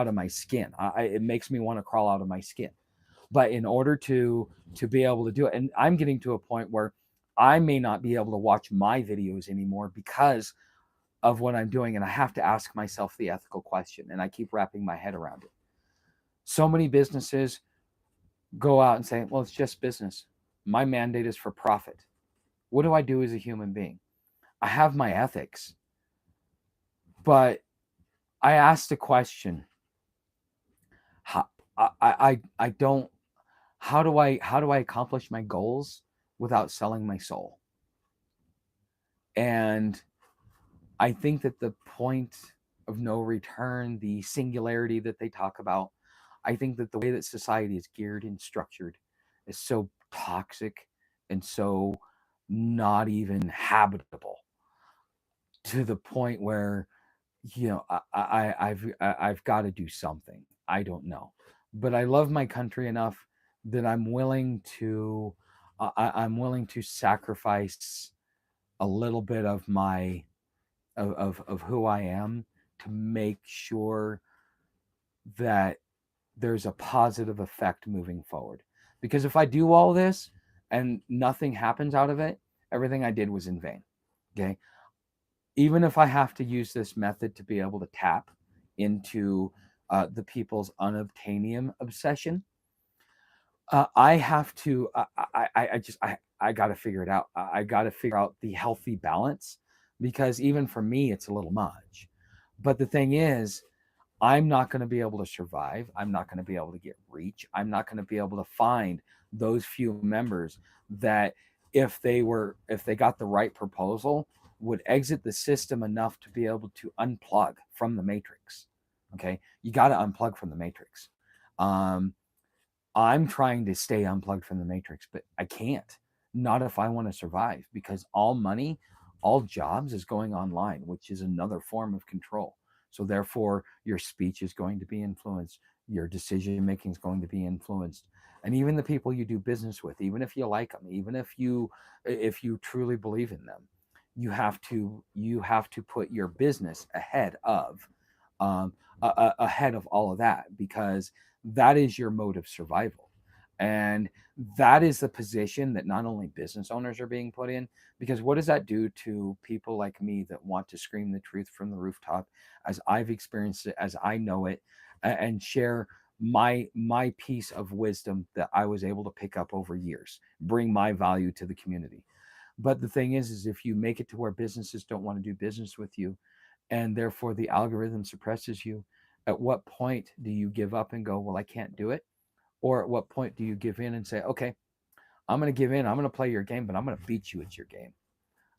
of my skin. It makes me want to crawl out of my skin. But in order to be able to do it, and I'm getting to a point where I may not be able to watch my videos anymore because of what I'm doing, and I have to ask myself the ethical question, and I keep wrapping my head around it. So many businesses go out and say, well, it's just business. My mandate is for profit. What do I do as a human being? I have my ethics, but I asked the question, how, I don't, how do I accomplish my goals without selling my soul? And I think that the point of no return, the singularity that they talk about, I think that the way that society is geared and structured is so toxic and so not even habitable, to the point where, I've got to do something. I don't know, but I love my country enough that I'm willing to sacrifice a little bit of my of who I am to make sure that there's a positive effect moving forward. Because if I do all this and nothing happens out of it, everything I did was in vain. Okay. Even if I have to use this method to be able to tap into the people's unobtainium obsession, I have to. I got to figure it out. I got to figure out the healthy balance, because even for me, it's a little much. But the thing is, I'm not going to be able to survive. I'm not going to be able to get reach. I'm not going to be able to find those few members that, if they got the right proposal, would exit the system enough to be able to unplug from the matrix. Okay, you got to unplug from the matrix. Um, I'm trying to stay unplugged from the matrix, but I can't. Not if I want to survive, because all money, all jobs is going online, which is another form of control. So therefore, your speech is going to be influenced, your decision making is going to be influenced, and even the people you do business with, even if you like them, even if you truly believe in them, you have to put your business um, ahead of all of that, because that is your mode of survival. And that is the position that not only business owners are being put in, because what does that do to people like me that want to scream the truth from the rooftop, as I've experienced it, as I know it, and share my piece of wisdom that I was able to pick up over years, bring my value to the community. But the thing is if you make it to where businesses don't want to do business with you, and therefore the algorithm suppresses you, at what point do you give up and go, well, I can't do it? Or at what point do you give in and say, okay, I'm going to give in, I'm going to play your game, but I'm going to beat you at your game?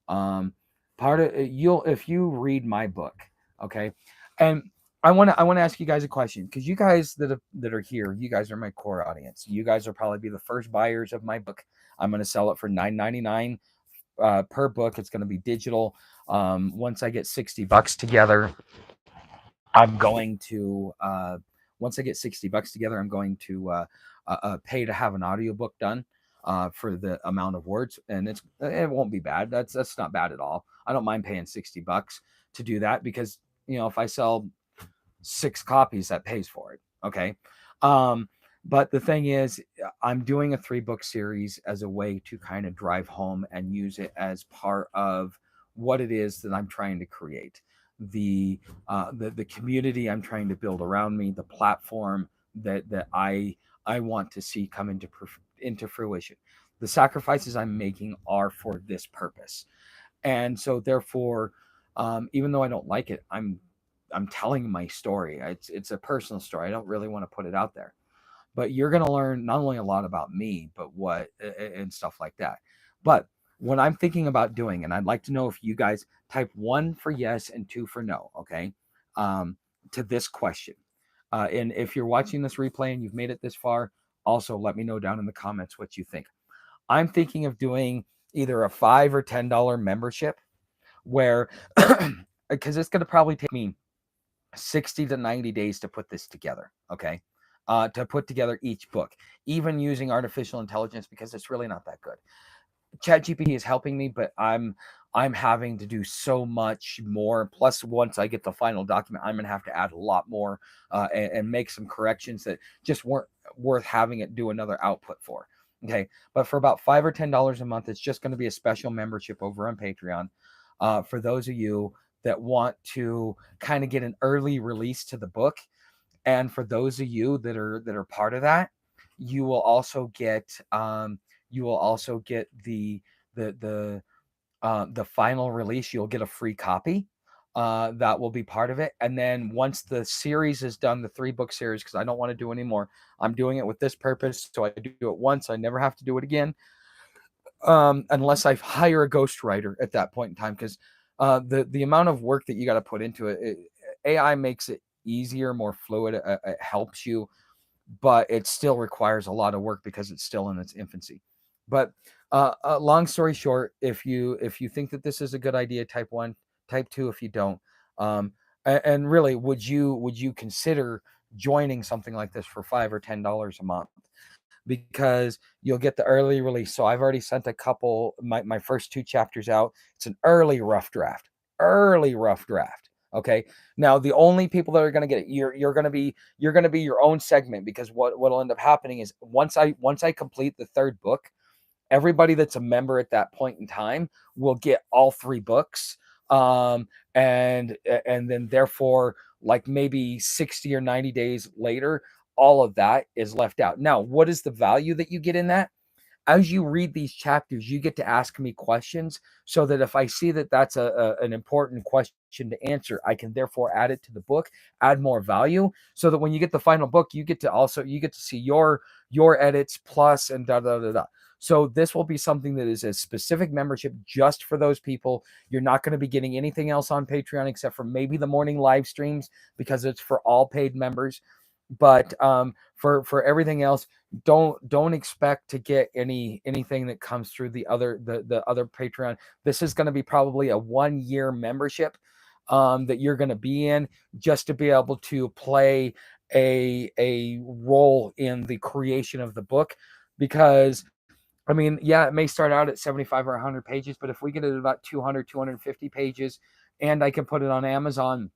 um Part of you'll, if you read my book, okay, and I want to ask you guys a question, because you guys that are here, you guys are my core audience. You guys will probably be the first buyers of my book. I'm going to sell it for $9.99 per book. It's going to be digital. Once I get $60 together, I'm going to once I get $60 together, I'm going to pay to have an audiobook done for the amount of words, and it won't be bad. That's not bad at all. I don't mind paying $60 to do that, because if I sell 6 copies, that pays for it. Okay. Um, but the thing is, I'm doing a 3-book series as a way to kind of drive home and use it as part of what it is that I'm trying to create. The community I'm trying to build around me, the platform that I want to see come into fruition. The sacrifices I'm making are for this purpose, and so therefore, even though I don't like it, I'm telling my story. It's a personal story. I don't really want to put it out there, but you're going to learn not only a lot about me, but what and stuff like that. But what I'm thinking about doing, and I'd like to know if you guys type 1 for yes and 2 for no, okay, to this question. And if you're watching this replay and you've made it this far, also let me know down in the comments what you think. I'm thinking of doing either a $5 or $10 membership, where because it's going to probably take me 60 to 90 days to put this together. Okay. To put together each book, even using artificial intelligence, because it's really not that good. ChatGPT is helping me, but I'm having to do so much more. Plus, once I get the final document, I'm gonna have to add a lot more and make some corrections that just weren't worth having it do another output for. Okay, but for about $5 or $10 a month, it's just going to be a special membership over on Patreon for those of you that want to kind of get an early release to the book, and for those of you that are part of that, you will also get the the final release. You'll get a free copy that will be part of it. And then once the series is done, the 3-book series, because I don't want to do anymore, I'm doing it with this purpose, so I do it once, I never have to do it again, unless I hire a ghostwriter at that point in time, because the amount of work that you got to put into it, AI makes it easier, more fluid, it helps you, but it still requires a lot of work because it's still in its infancy. But long story short, if you think that this is a good idea, type 1, type 2 if you don't. And really, would you consider joining something like this for $5 or $10 a month? Because you'll get the early release. So I've already sent a couple, my first 2 chapters out. It's an early rough draft. Early rough draft. Okay. Now the only people that are going to get it, you're going to be your own segment, because what'll end up happening is once I complete the 3rd book, everybody that's a member at that point in time will get all 3 books. And then therefore, like maybe 60 or 90 days later, all of that is left out. Now, what is the value that you get in that? As you read these chapters, you get to ask me questions, so that if I see that that's an important question to answer, I can therefore add it to the book, add more value, so that when you get the final book, you get to see your edits plus and da da da da. So this will be something that is a specific membership just for those people. You're not going to be getting anything else on Patreon except for maybe the morning live streams, because it's for all paid members. But for everything else, don't expect to get anything that comes through the other Patreon. This is going to be probably a 1-year membership that you're going to be in, just to be able to play a role in the creation of the book. Because I mean, yeah, it may start out at 75 or 100 pages, but if we get it at about 200, 250 pages, and I can put it on Amazon,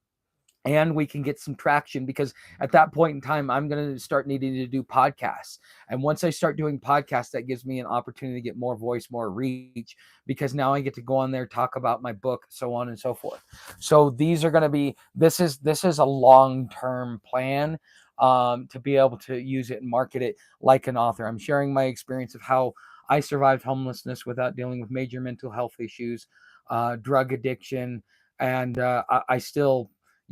and we can get some traction, because at that point in time, I'm going to start needing to do podcasts. And once I start doing podcasts, that gives me an opportunity to get more voice, more reach, because now I get to go on there, talk about my book, so on and so forth. So these are going to be, this is a long-term plan to be able to use it and market it like an author. I'm sharing my experience of how I survived homelessness without dealing with major mental health issues, drug addiction, and I still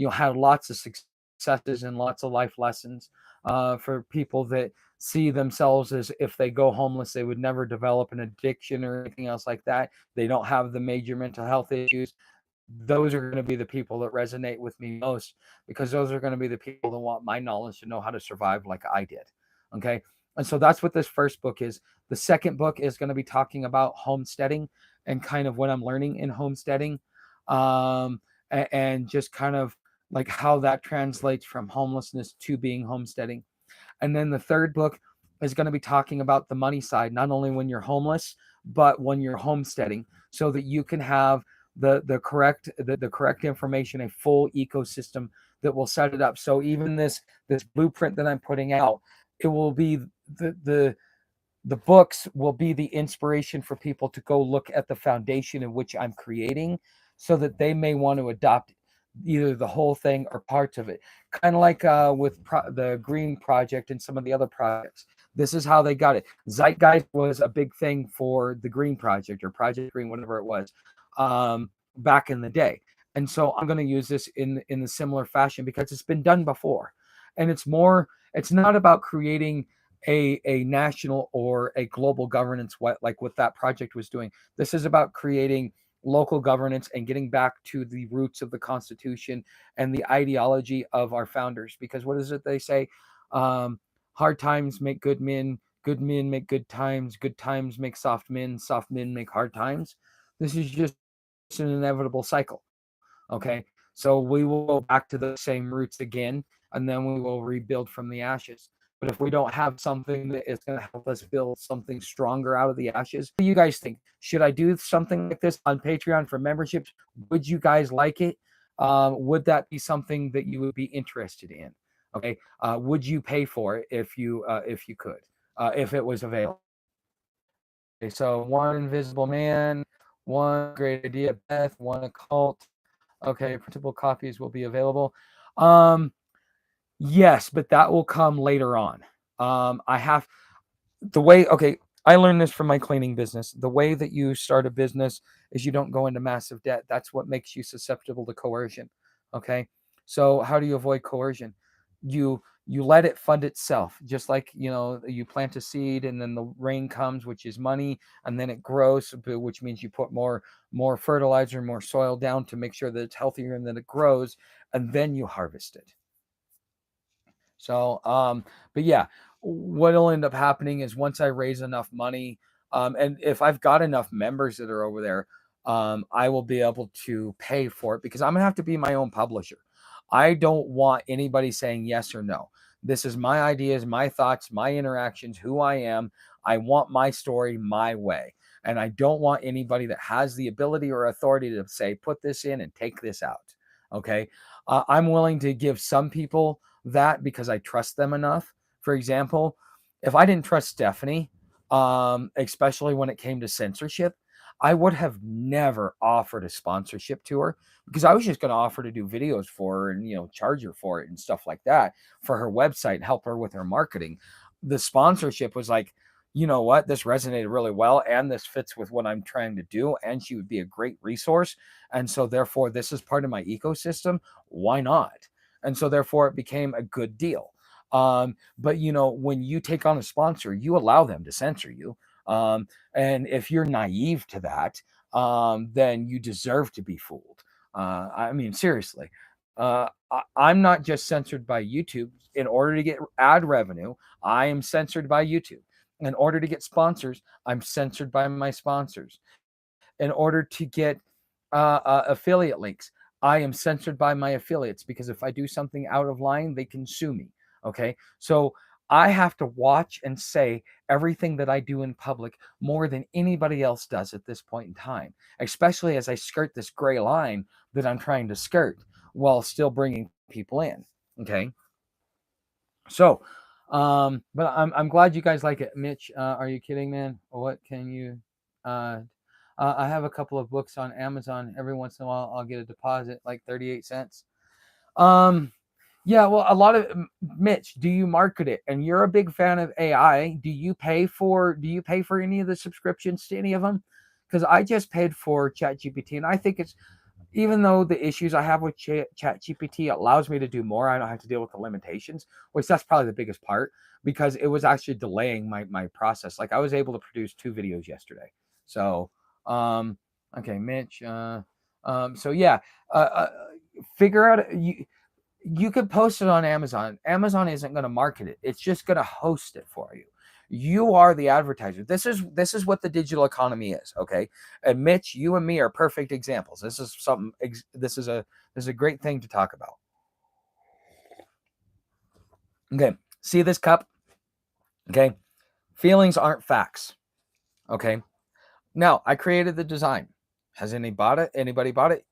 had lots of successes and lots of life lessons for people that see themselves as, if they go homeless, they would never develop an addiction or anything else like that. They don't have the major mental health issues. Those are going to be the people that resonate with me most, because those are going to be the people that want my knowledge to know how to survive like I did. Okay. And so that's what this first book is. The second book is going to be talking about homesteading and kind of what I'm learning in homesteading, and just kind of like how that translates from homelessness to being homesteading. And then the third book is going to be talking about the money side, not only when you're homeless, but when you're homesteading, so that you can have the correct information, a full ecosystem that will set it up. So even this blueprint that I'm putting out, it will be the books will be the inspiration for people to go look at the foundation in which I'm creating, so that they may want to adopt either the whole thing or parts of it. Kind of like with the Green Project and some of the other projects. This is how they got it. Zeitgeist was a big thing for the Green Project, or Project Green, whatever it was, back in the day. And so I'm going to use this in the similar fashion, because it's been done before. And it's not about creating a national or a global governance, like what that project was doing. This is about creating local governance and getting back to the roots of the Constitution and the ideology of our founders. Because what is it they say? Hard times make good men make good times make soft men make hard times. This is just an inevitable cycle. Okay. So we will go back to those same roots again, and then we will rebuild from the ashes. But if we don't have something that is going to help us build something stronger out of the ashes, what do you guys think? Should I do something like this on Patreon for memberships? Would you guys like it? Would that be something that you would be interested in? Okay. Would you pay for it if you could, if it was available? Okay, so one invisible man, one great idea, Beth, one occult. Okay, printable copies will be available. Yes, but that will come later on. I have the way, okay, I learned this from my cleaning business. The way that you start a business is you don't go into massive debt. That's what makes you susceptible to coercion. Okay. So how do you avoid coercion? You let it fund itself, just like you plant a seed and then the rain comes, which is money, and then it grows, which means you put more fertilizer, more soil down to make sure that it's healthier, and then it grows, and then you harvest it. So, but yeah, what'll end up happening is once I raise enough money, and if I've got enough members that are over there, I will be able to pay for it because I'm gonna have to be my own publisher. I don't want anybody saying yes or no. This is my ideas, my thoughts, my interactions, who I am. I want my story my way. And I don't want anybody that has the ability or authority to say, put this in and take this out. Okay. I'm willing to give some people that because I trust them enough. For example, if I didn't trust Stephanie, especially when it came to censorship, I would have never offered a sponsorship to her because I was just going to offer to do videos for her and charge her for it and stuff like that for her website, help her with her marketing. The sponsorship was like, you know what, this resonated really well and this fits with what I'm trying to do, and she would be a great resource, and so therefore this is part of my ecosystem. Why not? And so therefore it became a good deal. But when you take on a sponsor, you allow them to censor you. And if you're naive to that, then you deserve to be fooled. I mean, seriously. I'm not just censored by YouTube. In order to get ad revenue, I am censored by YouTube. In order to get sponsors, I'm censored by my sponsors. In order to get affiliate links, I am censored by my affiliates because if I do something out of line, they can sue me. Okay. So I have to watch and say everything that I do in public more than anybody else does at this point in time, especially as I skirt this gray line that I'm trying to skirt while still bringing people in. Okay. So, but I'm glad you guys like it. Mitch, are you kidding, man? What can you, uh, I have a couple of books on Amazon. Every once in a while, I'll get a deposit, like 38 cents. Um, yeah, well, a lot of Mitch, do you market it? And you're a big fan of AI. Do you pay for any of the subscriptions to any of them? Because I just paid for ChatGPT, and I think it's, even though the issues I have with ChatGPT allows me to do more, I don't have to deal with the limitations, which that's probably the biggest part because it was actually delaying my process. Like I was able to produce 2 videos yesterday. So, okay, Mitch. So yeah, uh, uh, figure out you could post it on Amazon. Amazon isn't going to market it. It's just going to host it for you. You are the advertiser. This is what the digital economy is, okay? And Mitch, you and me are perfect examples. This is a great thing to talk about. Okay. See this cup? Okay. Feelings aren't facts. Okay. Now, I created the design. Has anybody bought it?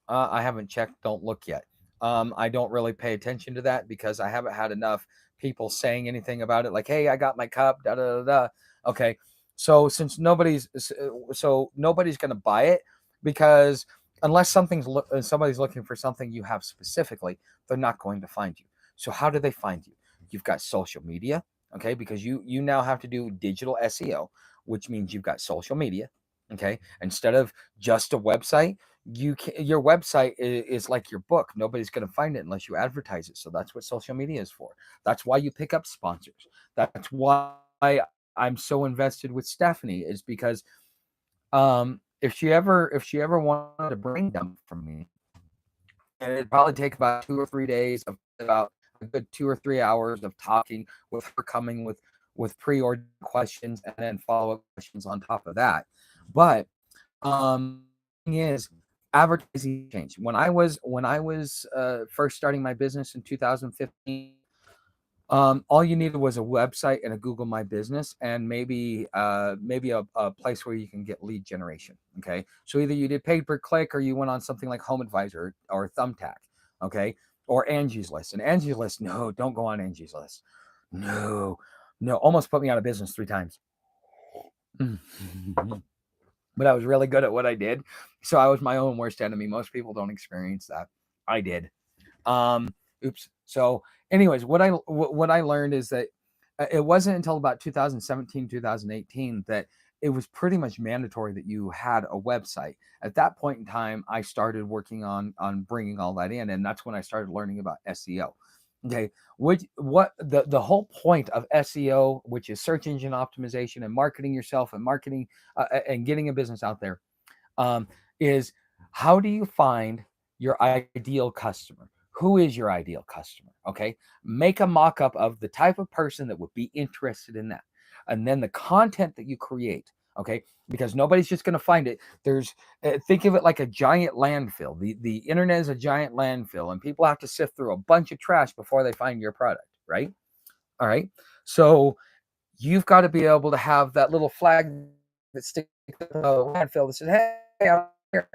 I haven't checked. Don't look yet. I don't really pay attention to that because I haven't had enough people saying anything about it. Like, hey, I got my cup. Da da da da. Okay, so since nobody's going to buy it because unless somebody's looking for something you have specifically, they're not going to find you. So how do they find you? You've got social media, okay, because you now have to do digital SEO, which means you've got social media, okay, instead of just a website. Your website is like your book. Nobody's going to find it unless you advertise it. So that's what social media is for. That's why you pick up sponsors. That's why I'm so invested with Stephanie, is because if she ever wanted a brain dump from me, and it'd probably take about 2 or 3 days of about a good 2 or 3 hours of talking with her, coming with pre-ordered questions and then follow-up questions on top of that. But thing is, advertising changed. When I was first starting my business in 2015, all you needed was a website and a Google My Business, and maybe a place where you can get lead generation. Okay, so either you did pay per click or you went on something like Home Advisor or Thumbtack. Okay, or Angie's List. And Angie's List, no, don't go on Angie's List. No, no, almost put me out of business 3 times. But I was really good at what I did, so I was my own worst enemy. Most people don't experience that. I did. Um, oops. So, anyways, what I learned is that it wasn't until about 2017, 2018 that it was pretty much mandatory that you had a website. At that point in time, I started working on bringing all that in, and that's when I started learning about SEO. Okay, what the whole point of SEO, which is search engine optimization and marketing yourself and marketing and getting a business out there, um, is how do you find your ideal customer? Who is your ideal customer? Okay. Make a mock up of the type of person that would be interested in that. And then the content that you create. Okay. Because nobody's just going to find it. Think of it like a giant landfill. The internet is a giant landfill, and people have to sift through a bunch of trash before they find your product. Right. All right. So you've got to be able to have that little flag that sticks to the landfill that says, hey, I'm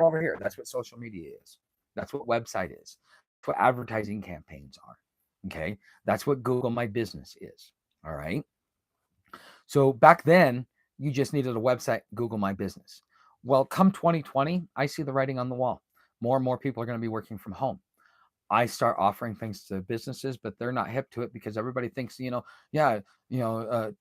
over here. That's what social media is. That's what website is. That's what advertising campaigns are. Okay. That's what Google My Business is. All right. So back then, you just needed a website, Google My Business. Well, come 2020, I see the writing on the wall. More and more people are going to be working from home. I start offering things to businesses, but they're not hip to it because everybody thinks, yeah, you know,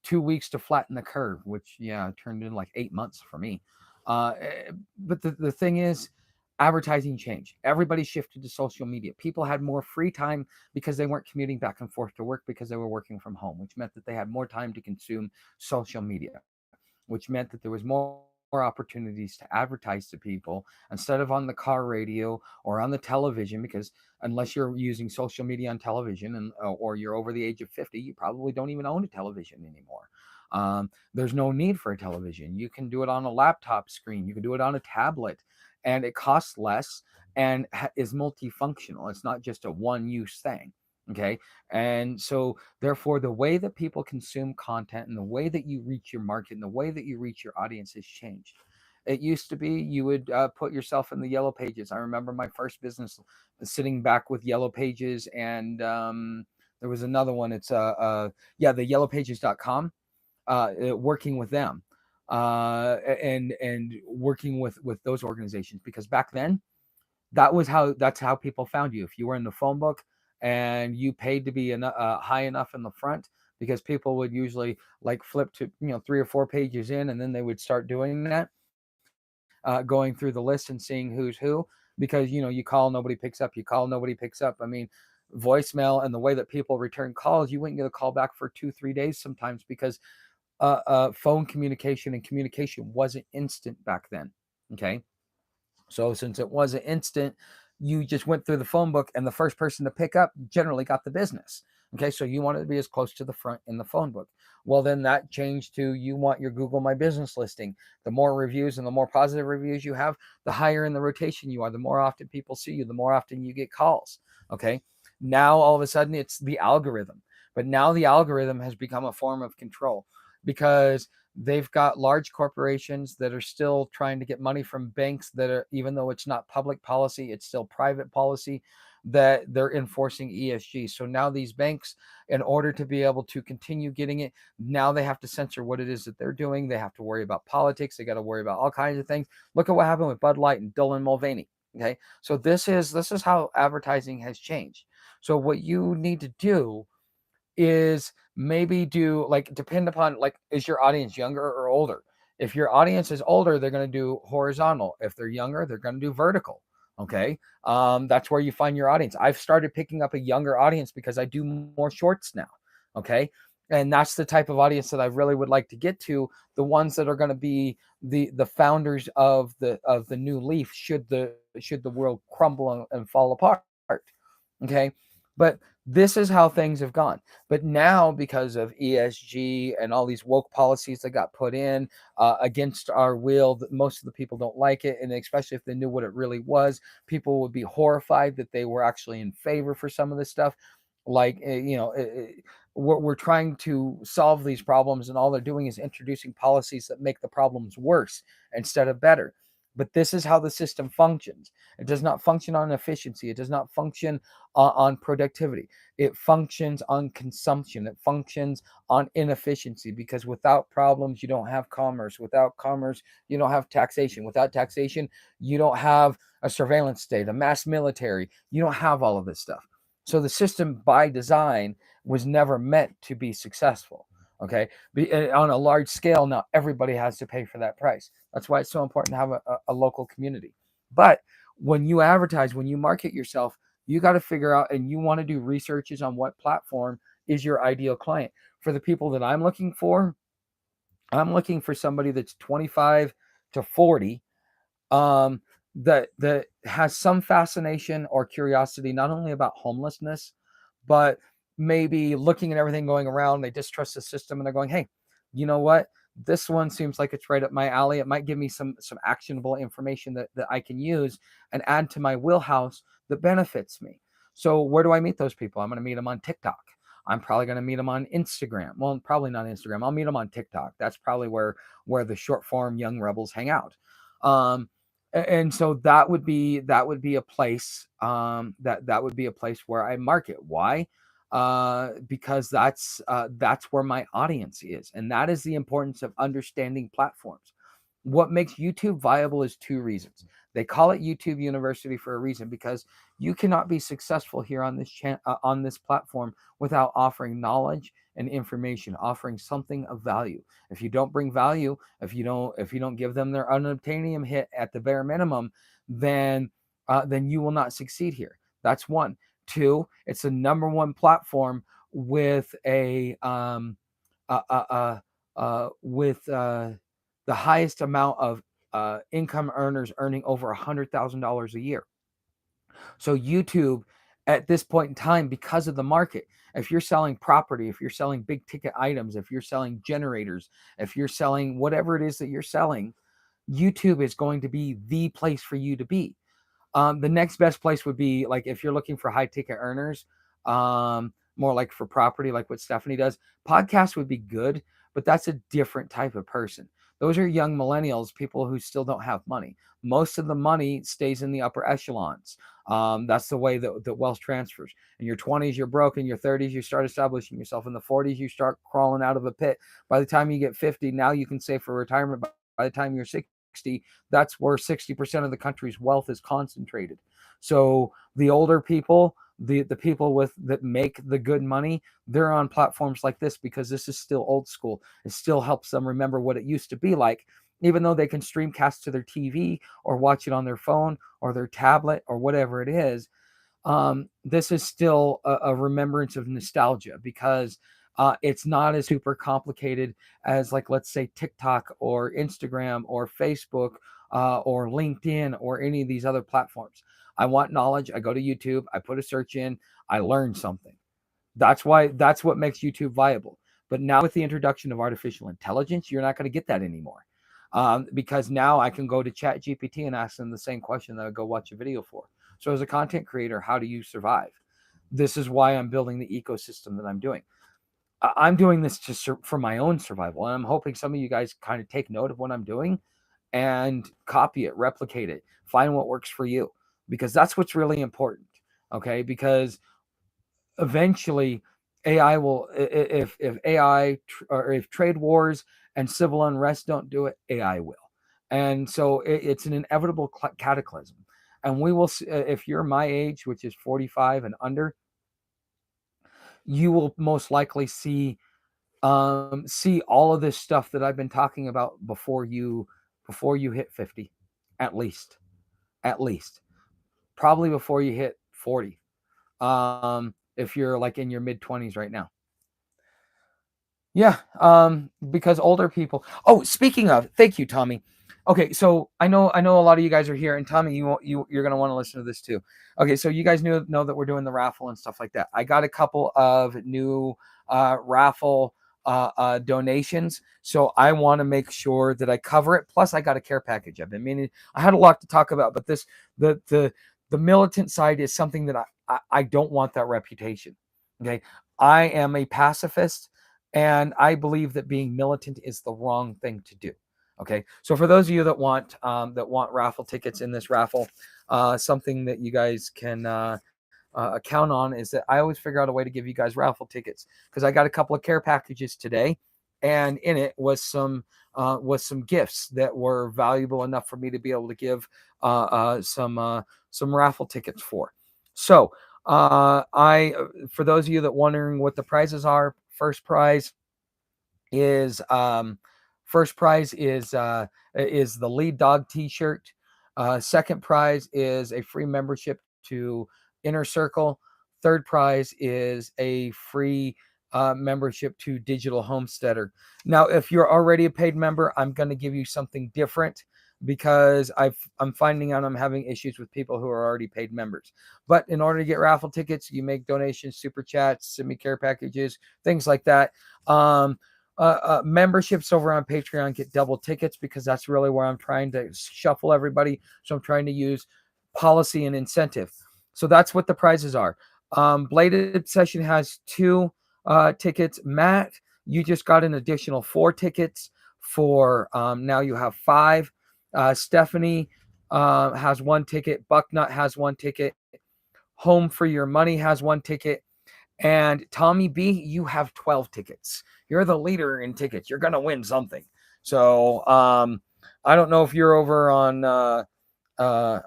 2 weeks to flatten the curve, which, yeah, turned into like 8 months for me. But the thing is, advertising changed. Everybody shifted to social media. People had more free time because they weren't commuting back and forth to work because they were working from home, which meant that they had more time to consume social media, which meant that there was more opportunities to advertise to people instead of on the car radio or on the television, because unless you're using social media on television and or you're over the age of 50, you probably don't even own a television anymore. There's no need for a television. You can do it on a laptop screen, you can do it on a tablet, and it costs less and is multifunctional. It's not just a one use thing. Okay. And so therefore, the way that people consume content and the way that you reach your market and the way that you reach your audience has changed. It used to be you would put yourself in the yellow pages. I remember my first business sitting back with yellow pages, and there was another one. It's yeah, the yellowpages.com, working with them, and working with those organizations, because back then that's how people found you. If you were in the phone book and you paid to be high enough in the front, because people would usually like flip to 3 or 4 pages in, and then they would start doing that, going through the list and seeing who's who, because you call, nobody picks up, you call, nobody picks up. I mean, voicemail and the way that people return calls, you wouldn't get a call back for 2-3 days sometimes, because phone communication and communication wasn't instant back then. Okay. So since it wasn't instant, you just went through the phone book, and the first person to pick up generally got the business. Okay, so you wanted to be as close to the front in the phone book. Well, then that changed to you want your Google My Business listing. The more reviews and the more positive reviews you have, the higher in the rotation you are, the more often people see you, the more often you get calls. Okay, now all of a sudden it's the algorithm. But now the algorithm has become a form of control, because they've got large corporations that are still trying to get money from banks that are, even though it's not public policy, it's still private policy, that they're enforcing ESG. So now these banks, in order to be able to continue getting it, now they have to censor what it is that they're doing. They have to worry about politics. They got to worry about all kinds of things. Look at what happened with Bud Light and Dylan Mulvaney. Okay, so this is how advertising has changed. So what you need to do is maybe do, like, depend upon, like, is your audience younger or older? If your audience is older, they're going to do horizontal. If they're younger, they're going to do vertical. Okay. That's where you find your audience. I've started picking up a younger audience because I do more shorts now. Okay. And that's the type of audience that I really would like to get to, the ones that are going to be the founders of the new leaf, should the world crumble and fall apart. Okay. But This is how things have gone. But now, because of ESG and all these woke policies that got put in against our will, that most of the people don't like it. And especially if they knew what it really was, people would be horrified that they were actually in favor for some of this stuff. Like, we're trying to solve these problems, and all they're doing is introducing policies that make the problems worse instead of better. But this is how the system functions. It does not function on efficiency. It does not function on productivity. It functions on consumption. It functions on inefficiency, because without problems, you don't have commerce. Without commerce, you don't have taxation. Without taxation, you don't have a surveillance state, a mass military. You don't have all of this stuff. So the system by design was never meant to be successful. Okay. On a large scale, now everybody has to pay for that price. That's why it's so important to have a local community. But when you advertise, when you market yourself, you got to figure out, and you want to do researches on what platform is your ideal client. For the people that I'm looking for somebody that's 25 to 40, that has some fascination or curiosity, not only about homelessness, but maybe looking at everything going around, they distrust the system, and they're going, hey, you know what? This one seems like it's right up my alley. It might give me some actionable information that I can use and add to my wheelhouse that benefits me. So where do I meet those people? I'm going to meet them on TikTok. I'm probably going to meet them on Instagram. Well, probably not Instagram. I'll meet them on TikTok. That's probably where the short form young rebels hang out. And so that would be a place, that would be a place where I market. Why? Because that's where my audience is, and that is the importance of understanding platforms. What makes YouTube viable is two reasons. They call it YouTube University for a reason, because you cannot be successful here on this on this platform without offering knowledge and information, offering something of value. If you don't bring value, if you don't give them their unobtainium hit at the bare minimum, then you will not succeed here. That's one. Two, it's the number one platform with the highest amount of income earners earning over $100,000 a year. So YouTube, at this point in time, because of the market, if you're selling property, if you're selling big ticket items, if you're selling generators, if you're selling whatever it is that you're selling, YouTube is going to be the place for you to be. The next best place would be, like, if you're looking for high ticket earners, more like for property, like what Stephanie does. Podcast would be good, but that's a different type of person. Those are young millennials, people who still don't have money. Most of the money stays in the upper echelons. That's the way that wealth transfers. In your 20s, you're broke. In your 30s, you start establishing yourself. In the 40s, you start crawling out of a pit. By the time you get 50, now you can save for retirement. By the time you're 60, that's where 60% of the country's wealth is concentrated. So the older people, the people that make the good money, they're on platforms like this, because this is still old school. It still helps them remember what it used to be like, even though they can streamcast to their TV or watch it on their phone or their tablet or whatever it is. This is still a remembrance of nostalgia, because it's not as super complicated as, like, let's say TikTok or Instagram or Facebook or LinkedIn or any of these other platforms. I want knowledge. I go to YouTube. I put a search in. I learn something. That's what makes YouTube viable. But now, with the introduction of artificial intelligence, you're not going to get that anymore. Because now I can go to Chat GPT and ask them the same question that I go watch a video for. So as a content creator, how do you survive? This is why I'm building the ecosystem that I'm doing. I'm doing this for my own survival. And I'm hoping some of you guys kind of take note of what I'm doing and copy it, replicate it, find what works for you, because that's what's really important. Okay. Because eventually AI will, if AI or if trade wars and civil unrest don't do it, AI will. And so it's an inevitable cataclysm. And we will see, if you're my age, which is 45 and under, you will most likely see all of this stuff that I've been talking about before you hit 50, at least probably before you hit 40. If you're like in your mid 20s right now. Yeah, because older people. Oh, speaking of, thank you, Tommy. Okay, so I know a lot of you guys are here, and Tommy, you're gonna want to listen to this too. Okay, so you guys know that we're doing the raffle and stuff like that. I got a couple of new raffle donations, so I want to make sure that I cover it. Plus, I got a care package. I've been meaning. I had a lot to talk about, but the the the militant side is something that I don't want that reputation. Okay, I am a pacifist. And I believe that being militant is the wrong thing to do. Okay, so for those of you that want raffle tickets in this raffle, something that you guys can count on is that I always figure out a way to give you guys raffle tickets because I got a couple of care packages today, and in it was some gifts that were valuable enough for me to be able to give some raffle tickets for. So I for those of you that wondering what the prizes are, is um, first prize is the lead dog T-shirt. Second prize is a free membership to Inner Circle. Third prize is a free membership to Digital Homesteader. Now, if you're already a paid member, I'm going to give you something different because I'm finding out I'm having issues with people who are already paid members. But in order to get raffle tickets, you make donations, super chats, send me care packages, things like that. Memberships over on Patreon get double tickets because that's really where I'm trying to shuffle everybody. So I'm trying to use policy and incentive. So that's what the prizes are. Bladed Obsession has 2 tickets. Matt, you just got an additional 4 tickets for now you have 5. Stephanie has 1 ticket. Bucknut has 1 ticket. Home for Your Money has 1 ticket. And Tommy B, you have 12 tickets. You're the leader in tickets. You're gonna win something. So I don't know if you're over on I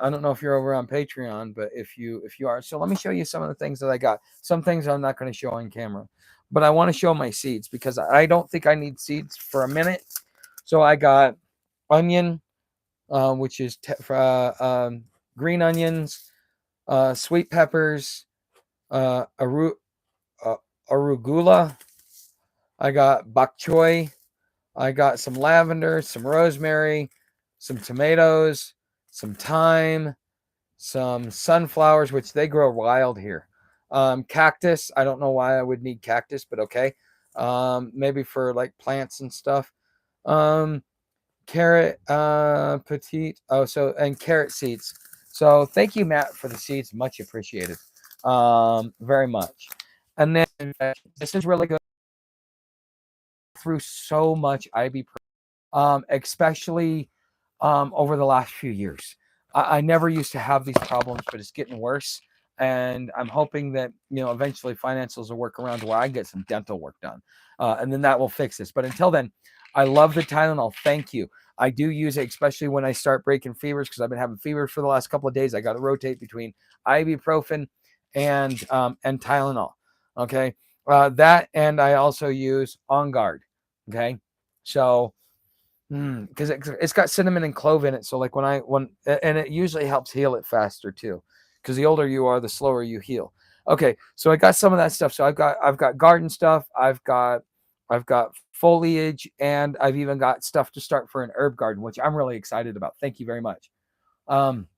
don't know if you're over on Patreon, but if you are, so let me show you some of the things that I got. Some things I'm not going to show on camera, but I want to show my seeds because I don't think I need seeds for a minute. So I got onion, which is green onions, sweet peppers, aru arugula. I got bok choy. I got some lavender, some rosemary, some tomatoes, some thyme, some sunflowers, which they grow wild here. Cactus. I don't know why I would need cactus, but okay. Maybe for like plants and stuff. Um, Carrot, petite. Oh, so and carrot seeds. So thank you, Matt, for the seeds. Much appreciated. Very much. And then this is really good. Through so much IB, especially over the last few years. I never used to have these problems, but it's getting worse. And I'm hoping that eventually financials will work around where I get some dental work done, and then that will fix this. But until then, I love the Tylenol. Thank you. I do use it, especially when I start breaking fevers because I've been having fevers for the last couple of days. I got to rotate between ibuprofen and Tylenol. Okay, that and I also use On Guard. Okay, so because it's got cinnamon and clove in it, so like when and it usually helps heal it faster too, because the older you are, the slower you heal. Okay, so I got some of that stuff. So I've got garden stuff. I've got foliage, and I've even got stuff to start for an herb garden, which I'm really excited about. Thank you very much. Um,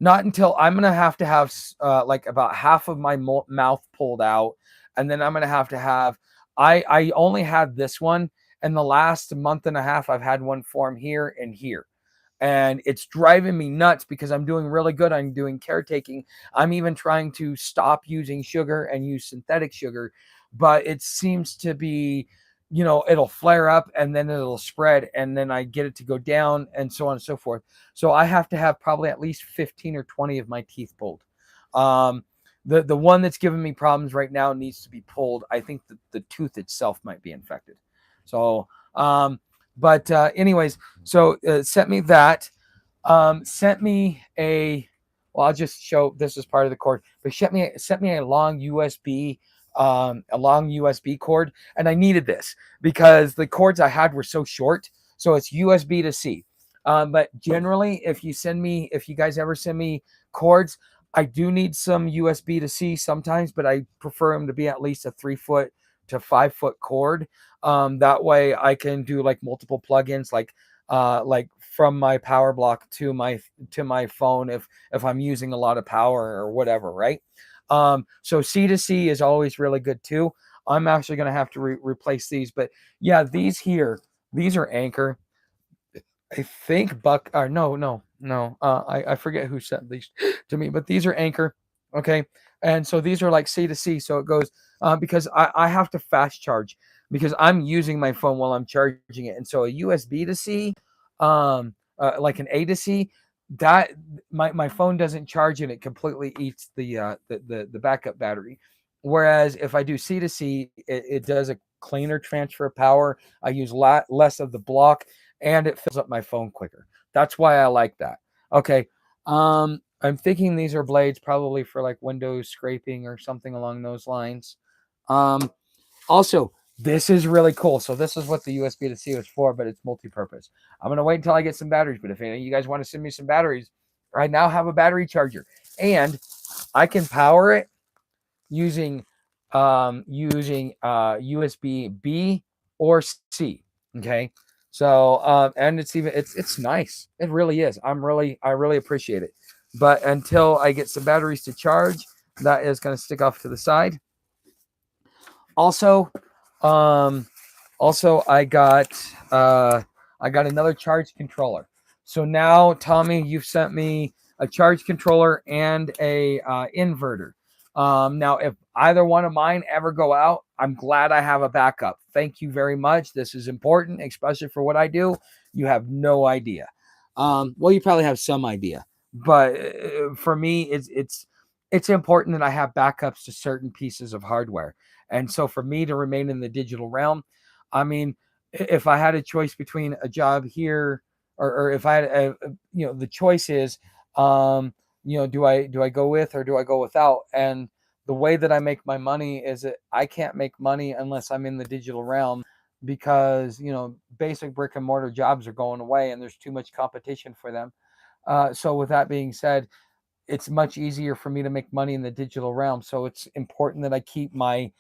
Not until I'm gonna have to have like about half of my mouth pulled out, and then I'm gonna have to have. I only had this one, and the last month and a half I've had one form here and here, and it's driving me nuts because I'm doing really good. I'm doing caretaking. I'm even trying to stop using sugar and use synthetic sugar, but it seems to be, it'll flare up and then it'll spread and then I get it to go down and so on and so forth. So I have to have probably at least 15 or 20 of my teeth pulled. Um, the one that's giving me problems right now needs to be pulled. I think the tooth itself might be infected. So, but anyways, so sent me that. Sent me a. Well, I'll just show this is part of the cord. But sent me a long USB cord, and I needed this because the cords I had were so short. So it's USB to C. But generally, if you guys ever send me cords, I do need some USB to C sometimes, but I prefer them to be at least a 3 foot to 5 foot cord. That way I can do like multiple plugins, like from my power block to my phone if I'm using a lot of power or whatever, right? So C2C is always really good too. I'm actually going to have to replace these, but yeah, these are Anchor. I think Buck, or no. I forget who sent these to me, but these are Anchor. Okay. And so these are like C2C. So it goes, because I have to fast charge because I'm using my phone while I'm charging it. And so a USB to C, like an A to C, that my phone doesn't charge and it completely eats the backup battery. Whereas if I do C to C, it does a cleaner transfer of power. I use less of the block and it fills up my phone quicker. That's why I like that. Okay. I'm thinking these are blades probably for like Windows scraping or something along those lines. Also, this is really cool. So this is what the USB to C is for, but it's multi-purpose. I'm going to wait until I get some batteries, but if any of you guys want to send me some batteries, I now have a battery charger and I can power it using USB B or C. Okay. So and it's nice. It really is. I really appreciate it. But until I get some batteries to charge, that is going to stick off to the side. Also, um, also I got another charge controller. So now, Tommy, you've sent me a charge controller and a inverter. Now, if either one of mine ever go out, I'm glad I have a backup. Thank you very much. This is important, especially for what I do. You have no idea. Well, you probably have some idea, but for me, it's important that I have backups to certain pieces of hardware. And so, for me to remain in the digital realm, I mean, if I had a choice between a job here or if I had the choice is do I go with or do I go without? And the way that I make my money is that I can't make money unless I'm in the digital realm because basic brick and mortar jobs are going away and there's too much competition for them. So with that being said, it's much easier for me to make money in the digital realm. So it's important that I keep my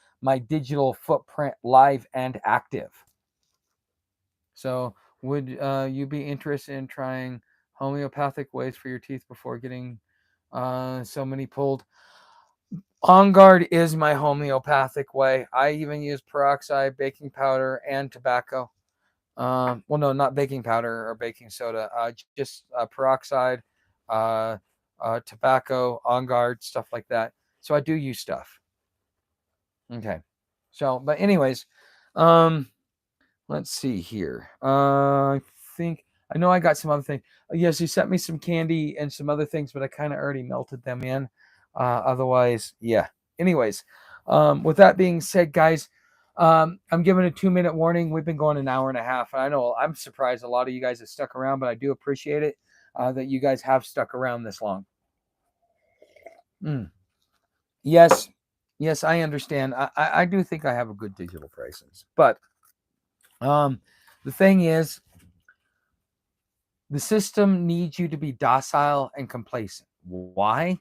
digital footprint live and active. So would you be interested in trying homeopathic ways for your teeth before getting so many pulled? On Guard is my homeopathic way. I even use peroxide, baking powder, and tobacco. Well, no, not baking powder or baking soda. Just peroxide, uh, tobacco, On Guard, stuff like that. So I do use stuff. Okay. So, but anyways, um, let's see here. I think I know I got some other things. Yes, he sent me some candy and some other things, but I kind of already melted them in. Otherwise, yeah. Anyways, with that being said, guys, I'm giving a 2-minute warning. We've been going an hour and a half. And I know I'm surprised a lot of you guys have stuck around, but I do appreciate it that you guys have stuck around this long. Yes, yes, I understand. I do think I have a good digital presence, but the thing is, the system needs you to be docile and complacent. Why?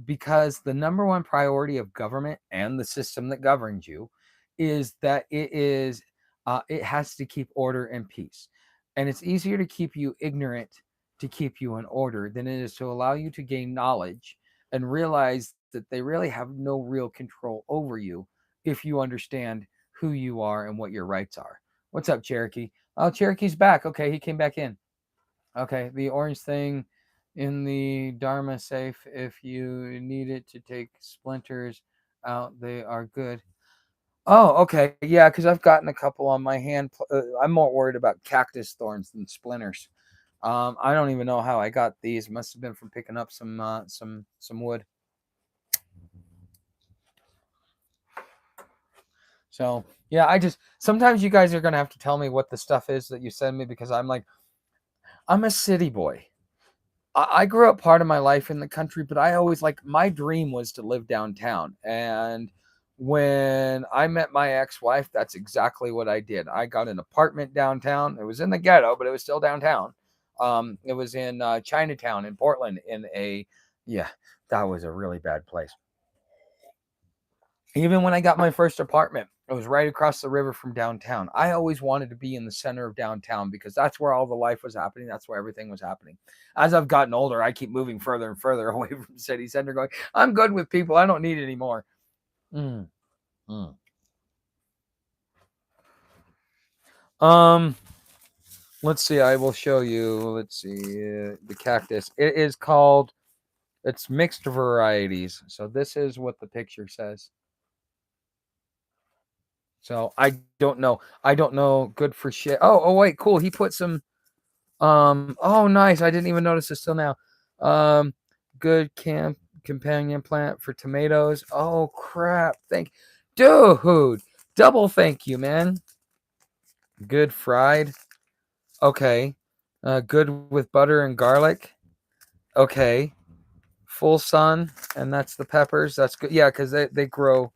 Because the number one priority of government and the system that governs you is that it has to keep order and peace. And it's easier to keep you ignorant to keep you in order than it is to allow you to gain knowledge and realize that they really have no real control over you if you understand who you are and what your rights are. What's up, Cherokee? Oh, Cherokee's back. Okay, he came back in. Okay, the orange thing in the Dharma safe, if you need it to take splinters out, they are good. Oh, okay. Yeah, because I've gotten a couple on my hand. I'm more worried about cactus thorns than splinters. I don't even know how I got these. Must have been from picking up some wood. So yeah, sometimes you guys are gonna have to tell me what the stuff is that you send me because I'm a city boy. I grew up part of my life in the country, but I always my dream was to live downtown. And when I met my ex-wife, that's exactly what I did. I got an apartment downtown. It was in the ghetto, but it was still downtown. It was in Chinatown in Portland yeah, that was a really bad place. Even when I got my first apartment, It was right across the river from downtown. I always wanted to be in the center of downtown because that's where all the life was happening. That's where everything was happening. As I've gotten older, I keep moving further and further away from the city center going, I'm good with people. I don't need it anymore. Mm. Mm. Let's see. I will show you. Let's see the cactus. It is called. It's mixed varieties. So this is what the picture says. So I don't know. I don't know. Good for shit. Oh wait, cool. He put some. Oh nice. I didn't even notice this till now. Um, good companion plant for tomatoes. Oh crap. Dude. Double thank you, man. Good fried. Okay. Good with butter and garlic. Okay. Full sun, and that's the peppers. That's good. Yeah, because they grow.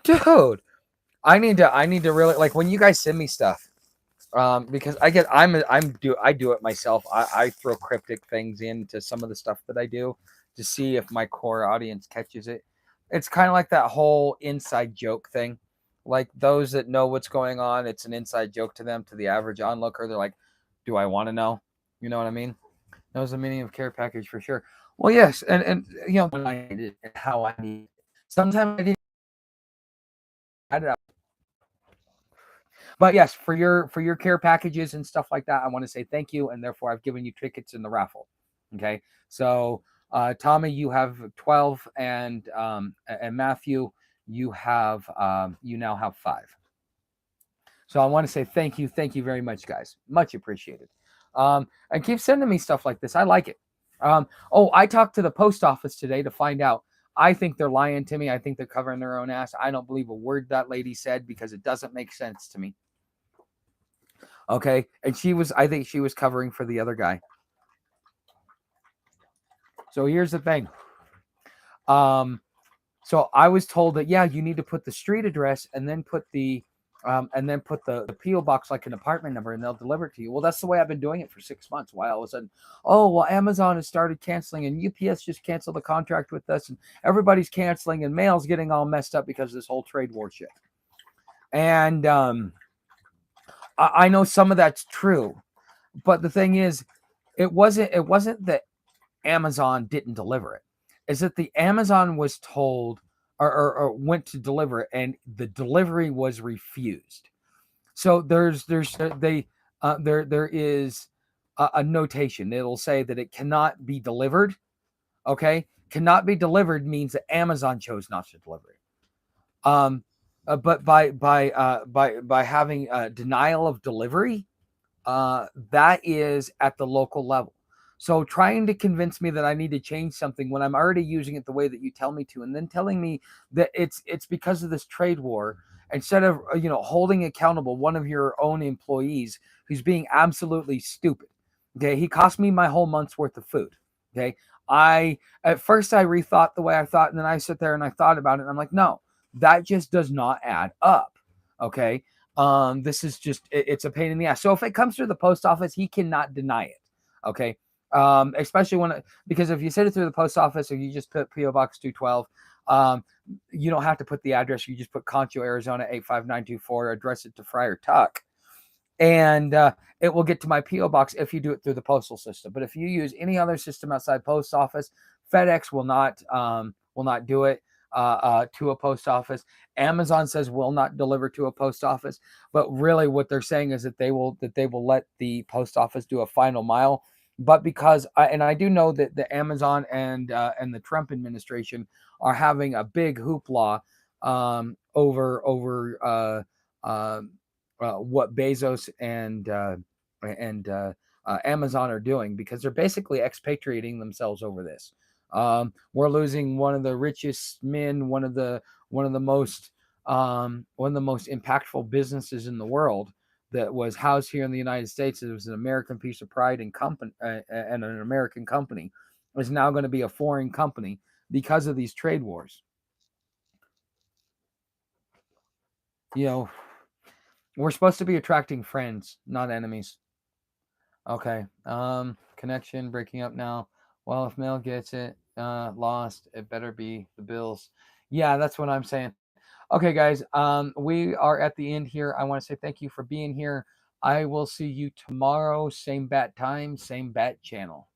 Dude, I need to really like when you guys send me stuff. Because I do it myself. I throw cryptic things into some of the stuff that I do to see if my core audience catches it. It's kind of like that whole inside joke thing. Like those that know what's going on, it's an inside joke to them. To the average onlooker, they're like, "Do I want to know?" You know what I mean? Knows the meaning of care package for sure. Well, yes, and you know when I need it and how I need it. Sometimes I didn't add it up, but yes, for your care packages and stuff like that, I want to say thank you, and therefore I've given you tickets in the raffle. Okay, so Tommy, you have 12, and Matthew, you now have 5. So I want to say thank you very much, guys, much appreciated. And keep sending me stuff like this. I like it. I talked to the post office today to find out. I think they're lying to me. I think they're covering their own ass. I don't believe a word that lady said because it doesn't make sense to me. Okay. And I think she was covering for the other guy. So here's the thing. So I was told that, yeah, you need to put the street address and then put the PO box like an apartment number, and they'll deliver it to you. Well, that's the way I've been doing it for 6 months. Why all of a sudden, oh well, Amazon has started canceling, and UPS just canceled the contract with us, and everybody's canceling, and mail's getting all messed up because of this whole trade war shit. And I know some of that's true, but the thing is, it wasn't that Amazon didn't deliver it. Is that the Amazon was told or went to deliver it, and the delivery was refused. So there is a notation. It'll say that it cannot be delivered. Okay, cannot be delivered means that Amazon chose not to deliver it. But by having denial of delivery, that is at the local level. So trying to convince me that I need to change something when I'm already using it the way that you tell me to, and then telling me that it's because of this trade war, instead of holding accountable one of your own employees who's being absolutely stupid. Okay, he cost me my whole month's worth of food. Okay, I at first I rethought the way I thought, and then I sit there and I thought about it, and I'm like, no, that just does not add up. Okay, this is just it's a pain in the ass. So if it comes through the post office, he cannot deny it. Okay, especially because if you send it through the post office or you just put PO Box 212, you don't have to put the address. You just put Concho, Arizona 85924, address it to Friar Tuck, and it will get to my PO box if you do it through the postal system. But if you use any other system outside post office, FedEx will not do it to a post office. Amazon says will not deliver to a post office, but really what they're saying is that they will let the post office do a final mile. But because I do know that the Amazon and the Trump administration are having a big hoopla over what Bezos and Amazon are doing, because they're basically expatriating themselves over this. We're losing one of the richest men, one of the most impactful businesses in the world that was housed here in the United States. It was an American piece of pride and company, and an American company is now going to be a foreign company because of these trade wars. You know, we're supposed to be attracting friends, not enemies. Okay. Connection breaking up now. Well, if mail gets it lost, it better be the bills. Yeah, that's what I'm saying. Okay, guys, we are at the end here. I want to say thank you for being here. I will see you tomorrow, same bat time, same bat channel.